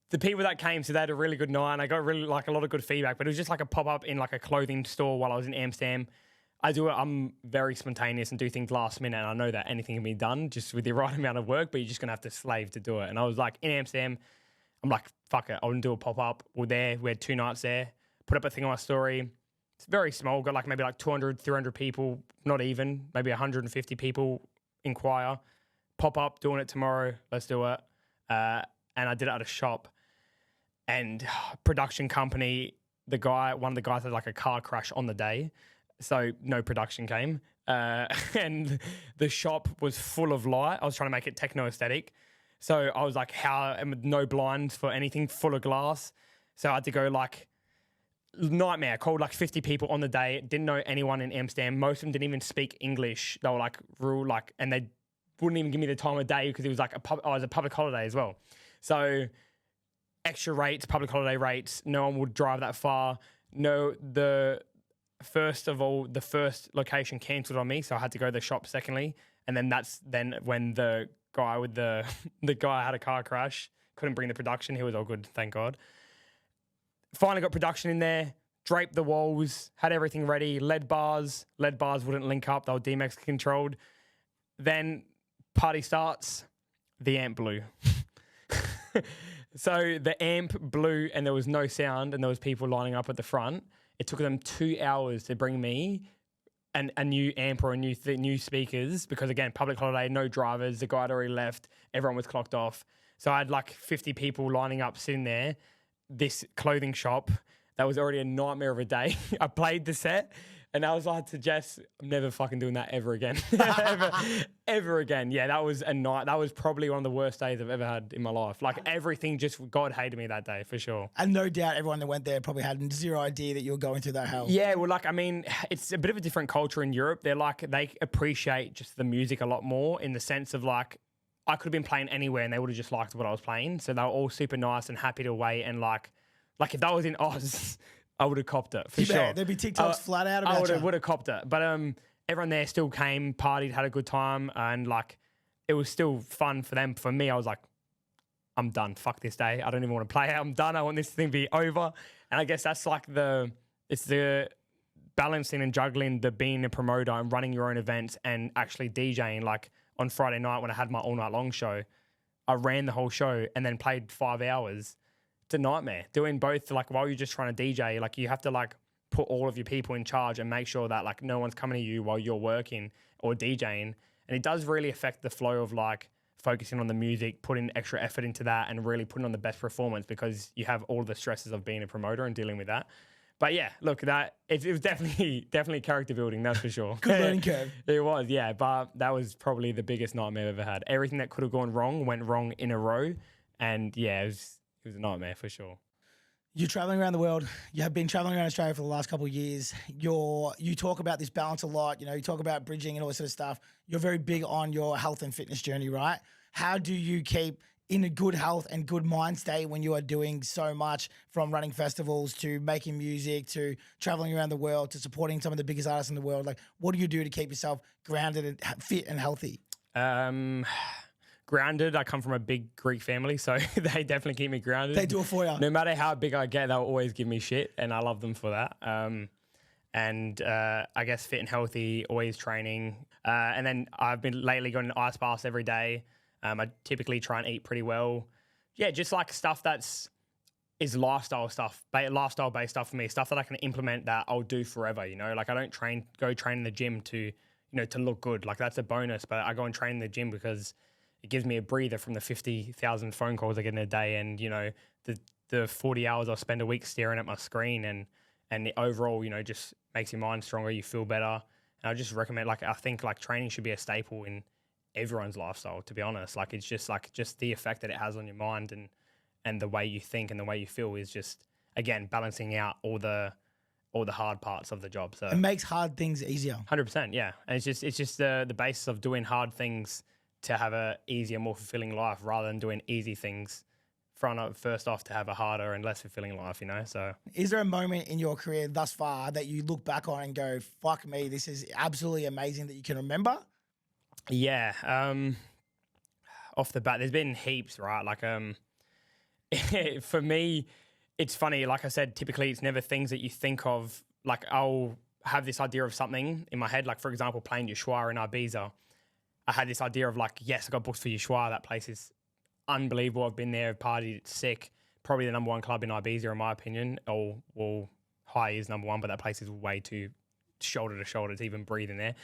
[SPEAKER 2] The people that came, so they had a really good night, and I got really like a lot of good feedback. But it was just like a pop up in like a clothing store while I was in Amsterdam. I'm very spontaneous and do things last minute, and I know that anything can be done just with the right amount of work, but you're just going to have to slave to do it. And I was like, in Amsterdam, I'm like, fuck it, I want to do a pop-up. We're there, we had 2 nights there, put up a thing on my story. It's very small, got like maybe like 200, 300 people, not even, maybe 150 people inquire. Pop-up, doing it tomorrow, let's do it. And I did it at a shop. And production company, one of the guys had like a car crash on the day. So no production came, and the shop was full of light. I was trying to make it techno aesthetic. So I was like, and with no blinds for anything, full of glass. So I had to go like nightmare. Called like 50 people on the day. Didn't know anyone in Amsterdam. Most of them didn't even speak English. They were like and they wouldn't even give me the time of day because it was like it was a public holiday as well. So extra rates, public holiday rates. No one would drive that far. First of all, the first location cancelled on me, so I had to go to the shop secondly. And then that's when the guy with the guy had a car crash, couldn't bring the production. He was all good, thank God. Finally got production in there, draped the walls, had everything ready, LED bars wouldn't link up, they were DMX controlled. Then party starts, the amp blew. So the amp blew and there was no sound and there was people lining up at the front. It took them 2 hours to bring me a new amp or new speakers because, again, public holiday, no drivers. The guy had already left. Everyone was clocked off. So I had like 50 people lining up sitting there. This clothing shop, that was already a nightmare of a day. I played the set and I was like to Jess, I'm never fucking doing that ever again. ever again. Yeah, that was a night. That was probably one of the worst days I've ever had in my life. Like everything God hated me that day for sure.
[SPEAKER 1] And no doubt everyone that went there probably had zero idea that you were going through that hell.
[SPEAKER 2] Yeah, well, like, I mean, it's a bit of a different culture in Europe. They appreciate just the music a lot more in the sense of like, I could have been playing anywhere and they would have just liked what I was playing. So they were all super nice and happy to wait. And like if that was in Oz, I would have copped it for sure.
[SPEAKER 1] There'd be TikToks flat out about
[SPEAKER 2] I would have copped it. But everyone there still came, partied, had a good time. And like, it was still fun for them. For me, I was like, I'm done. Fuck this day. I don't even want to play it. I'm done. I want this thing to be over. And I guess that's like it's the balancing and juggling the being a promoter and running your own events and actually DJing. Like on Friday night when I had my all night long show, I ran the whole show and then played 5 hours. It's a nightmare doing both. Like while you're just trying to DJ, like you have to like put all of your people in charge and make sure that like no one's coming to you while you're working or DJing. And it does really affect the flow of like focusing on the music, putting extra effort into that and really putting on the best performance because you have all the stresses of being a promoter and dealing with that. But yeah, look, that it was definitely character building, that's for sure.
[SPEAKER 1] Good learning curve.
[SPEAKER 2] It was, yeah. But that was probably the biggest nightmare I've ever had. Everything that could have gone wrong went wrong in a row. And yeah, it was a nightmare for sure.
[SPEAKER 1] You're traveling around the world. You have been traveling around Australia for the last couple of years. You talk about this balance a lot. You know, you talk about bridging and all this sort of stuff. You're very big on your health and fitness journey, right? How do you keep in a good health and good mind state when you are doing so much, from running festivals to making music to traveling around the world to supporting some of the biggest artists in the world? Like, what do you do to keep yourself grounded and fit and healthy?
[SPEAKER 2] Grounded. I come from a big Greek family, so they definitely keep me grounded.
[SPEAKER 1] They do it for you.
[SPEAKER 2] No matter how big I get, they'll always give me shit, and I love them for that. I guess fit and healthy, always training. And then I've been lately going to ice baths every day. I typically try and eat pretty well. Yeah, just like stuff is lifestyle-based stuff for me, stuff that I can implement that I'll do forever, you know? Like I don't go train in the gym to look good. Like that's a bonus, but I go and train in the gym because it gives me a breather from the 50,000 phone calls I get in a day and, you know, the 40 hours I spend a week staring at my screen and the overall, you know, just makes your mind stronger, you feel better. And I just recommend, like, I think like training should be a staple in everyone's lifestyle, to be honest. Like it's just the effect that it has on your mind and the way you think and the way you feel is just, again, balancing out all the hard parts of the job. So
[SPEAKER 1] it makes hard things easier.
[SPEAKER 2] 100%, yeah. And it's just the basis of doing hard things to have a easier, more fulfilling life rather than doing easy things first off to have a harder and less fulfilling life, you know? So
[SPEAKER 1] is there a moment in your career thus far that you look back on and go, fuck me, this is absolutely amazing, that you can remember?
[SPEAKER 2] Yeah. Off the bat, there's been heaps, right? Like, for me, it's funny. Like I said, typically it's never things that you think of. Like I'll have this idea of something in my head. Like for example, playing Ushuaia in Ibiza. I had this idea of like, yes, I got booked for Ushuaia. That place is unbelievable. I've been there, partied, it's sick. Probably the number one club in Ibiza, in my opinion. Well, High is number one, but that place is way too shoulder to shoulder to even breathe in there.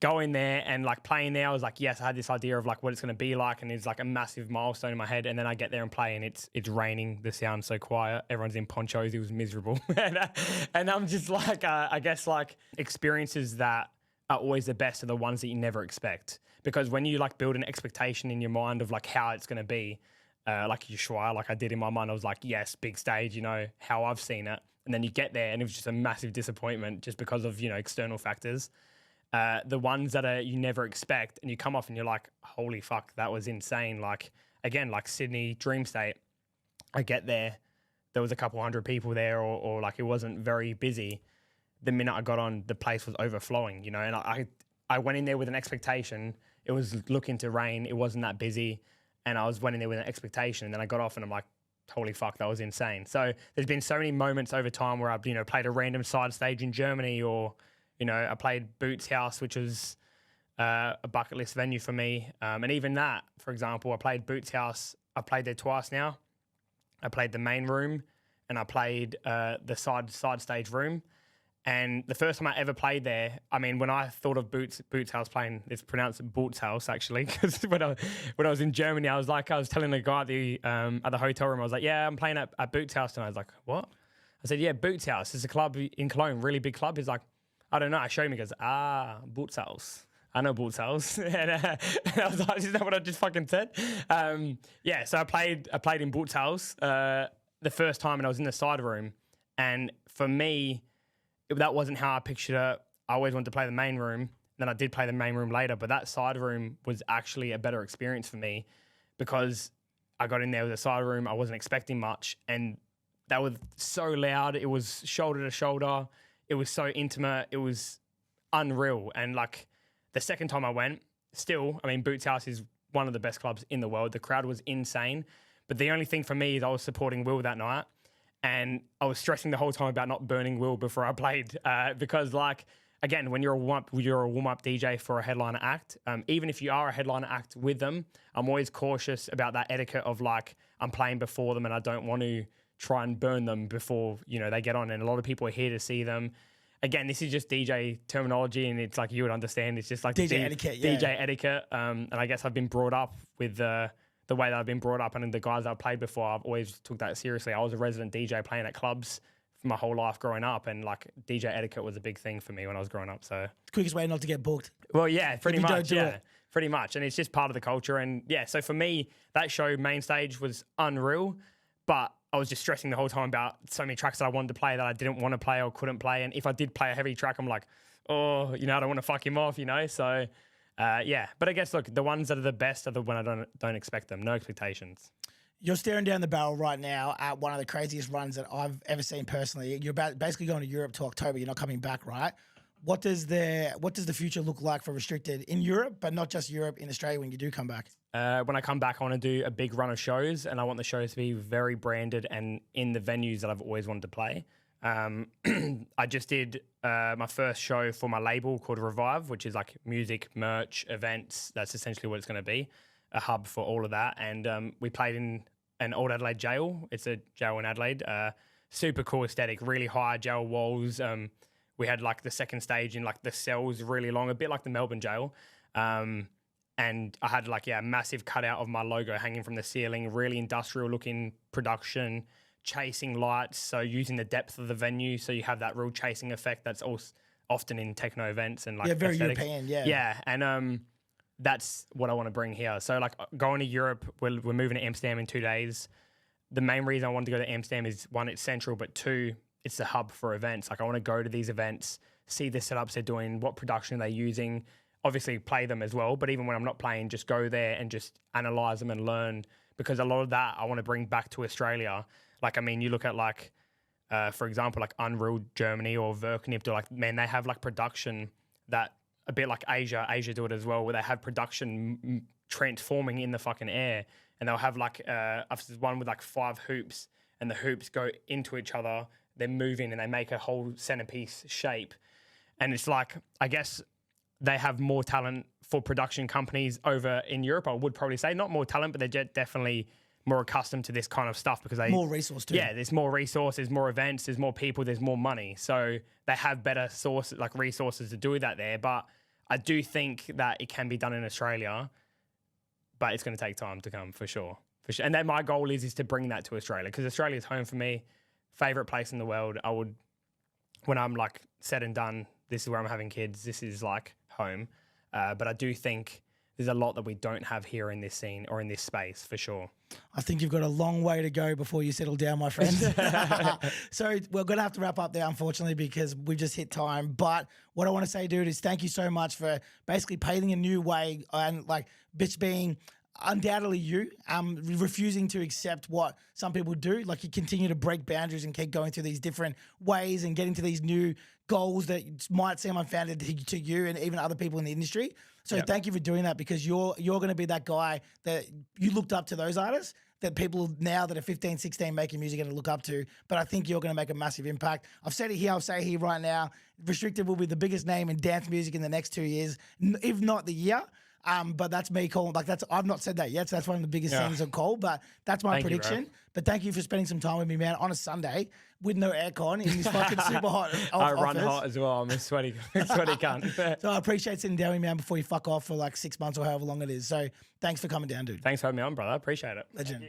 [SPEAKER 2] Going there and like playing there, I was like, yes, I had this idea of like what it's going to be like, and it's like a massive milestone in my head. And then I get there and play, and it's raining. The sound's so quiet. Everyone's in ponchos. It was miserable, and I'm just like, I guess like experiences that are always the best are the ones that you never expect, because when you like build an expectation in your mind of like how it's going to be, like Ushuaia, like I did in my mind, I was like, yes, big stage, you know, how I've seen it, and then you get there and it was just a massive disappointment just because of, you know, external factors. The ones that you never expect, and you come off and you're like, holy fuck, that was insane. Like, again, like Sydney, Dream State, I get there was a couple hundred people there, or like it wasn't very busy. The minute I got on, the place was overflowing, you know, and I went in there with an expectation. It was looking to rain. It wasn't that busy. And I went in there with an expectation, and then I got off and I'm like, holy fuck, that was insane. So there's been so many moments over time where I've, you know, played a random side stage in Germany, or, you know, I played Boots House, which was a bucket list venue for me. And even that, for example, I played Boots House. I played there twice now. I played the main room, and I played the side stage room. And the first time I ever played there, I mean, when I thought of Boots House playing, it's pronounced Boots House actually, because when I was in Germany, I was telling the guy at the hotel room, I was like, yeah, I'm playing at Boots House, and I was like, what? I said, yeah, Boots House. It's a club in Cologne, really big club. He's like, I don't know. I showed him. He goes, Boots House. I know Boots House. and I was like, is that what I just fucking said? Yeah, so I played in Boots House the first time, and I was in the side room, and for me, that wasn't how I pictured it. I always wanted to play the main room. Then I did play the main room later, but that side room was actually a better experience for me, because I got in there with a side room. I wasn't expecting much, and that was so loud. It was shoulder to shoulder. It was so intimate. It was unreal. And like the second time I went, still, I mean, Boots House is one of the best clubs in the world. The crowd was insane. But the only thing for me is I was supporting Will that night. And I was stressing the whole time about not burning Will before I played, because, like, again, when you're a warm-up DJ for a headliner act, even if you are a headliner act with them, I'm always cautious about that etiquette of, like, I'm playing before them and I don't want to try and burn them before, you know, they get on. And a lot of people are here to see them. Again, this is just DJ terminology, and it's like you would understand. It's just like
[SPEAKER 1] DJ etiquette, yeah.
[SPEAKER 2] DJ etiquette. And I guess I've been brought up with the way that I've been brought up, and the guys I've played before, I've always took that seriously. I was a resident DJ playing at clubs for my whole life growing up, and like DJ etiquette was a big thing for me when I was growing up. So
[SPEAKER 1] Quickest way not to get booked.
[SPEAKER 2] well, yeah, pretty much, yeah.
[SPEAKER 1] It.
[SPEAKER 2] Pretty much. And it's just part of the culture. And yeah, so for me, that show main stage was unreal, but I was just stressing the whole time about so many tracks that I wanted to play that I didn't want to play or couldn't play. And if I did play a heavy track, I'm like, oh, you know, I don't want to fuck him off, you know? So yeah, but I guess, look, the ones that are the best are the when I don't expect them. No expectations.
[SPEAKER 1] You're staring down the barrel right now at one of the craziest runs that I've ever seen personally. You're basically going to Europe to October. You're not coming back, right? What does the future look like for Restricted in Europe, but not just Europe, in Australia when you do come back?
[SPEAKER 2] When I come back, I want to do a big run of shows, and I want the shows to be very branded and in the venues that I've always wanted to play. I just did my first show for my label called Revive, which is like music, merch, events. That's essentially what it's going to be, a hub for all of that. And we played in an old Adelaide jail. It's a jail in Adelaide. Super cool aesthetic, really high jail walls. We had like the second stage in like the cells really long, a bit like the Melbourne jail. And I had like, yeah, a massive cutout of my logo hanging from the ceiling, really industrial looking production, chasing lights. So using the depth of the venue. So you have that real chasing effect that's also often in techno events and like
[SPEAKER 1] very
[SPEAKER 2] aesthetics.
[SPEAKER 1] European, yeah.
[SPEAKER 2] Yeah. And that's what I want to bring here. So like going to Europe, we're moving to Amsterdam in 2 days. The main reason I wanted to go to Amsterdam is one, it's central, but two, it's the hub for events. Like I want to go to these events, see the setups they're doing, what production they're using, obviously play them as well. But even when I'm not playing, just go there and just analyze them and learn, because a lot of that I want to bring back to Australia. Like, I mean, you look at like, for example, like Unreal Germany or Verknipt, or like, man, they have like production that a bit like Asia do it as well, where they have production transforming in the fucking air. And they'll have like one with like 5 hoops, and the hoops go into each other. They're moving and they make a whole centerpiece shape. And it's like, I guess they have more talent for production companies over in Europe. I would probably say not more talent, but they're definitely more accustomed to this kind of stuff because they
[SPEAKER 1] more resource too.
[SPEAKER 2] Yeah, there's more resources, more events, there's more people, there's more money. So they have better sources, like resources to do that there. But I do think that it can be done in Australia, but it's going to take time to come for sure. And then my goal is to bring that to Australia, because Australia's home for me. Favorite place in the world. I would, when I'm like said and done, this is where I'm having kids. This is like home. But I do think there's a lot that we don't have here in this scene or in this space for sure.
[SPEAKER 1] I think you've got a long way to go before you settle down, my friend. So we're going to have to wrap up there, unfortunately, because we've just hit time. But what I want to say, dude, is thank you so much for basically paving a new way and like bitch being undoubtedly you, refusing to accept what some people do. Like you continue to break boundaries and keep going through these different ways and getting to these new goals that might seem unfounded to you and even other people in the industry. So thank you for doing that, because you're going to be that guy that you looked up to, those artists that people now that are 15, 16 making music are going to look up to. But I think you're going to make a massive impact. I've said it here, I'll say it here right now. Restricted will be the biggest name in dance music in the next 2 years, if not the year. But that's me calling, like I've not said that yet, so that's one of the biggest things I've called, but that's my prediction. But thank you for spending some time with me, man, on a Sunday with no aircon in this fucking super hot
[SPEAKER 2] I run
[SPEAKER 1] office.
[SPEAKER 2] hot as well. I'm a sweaty cunt.
[SPEAKER 1] So I appreciate sitting down with me, man, before you fuck off for like 6 months or however long it is. So thanks for coming down, dude.
[SPEAKER 2] Thanks for having me on, brother. I appreciate it.
[SPEAKER 1] Legend.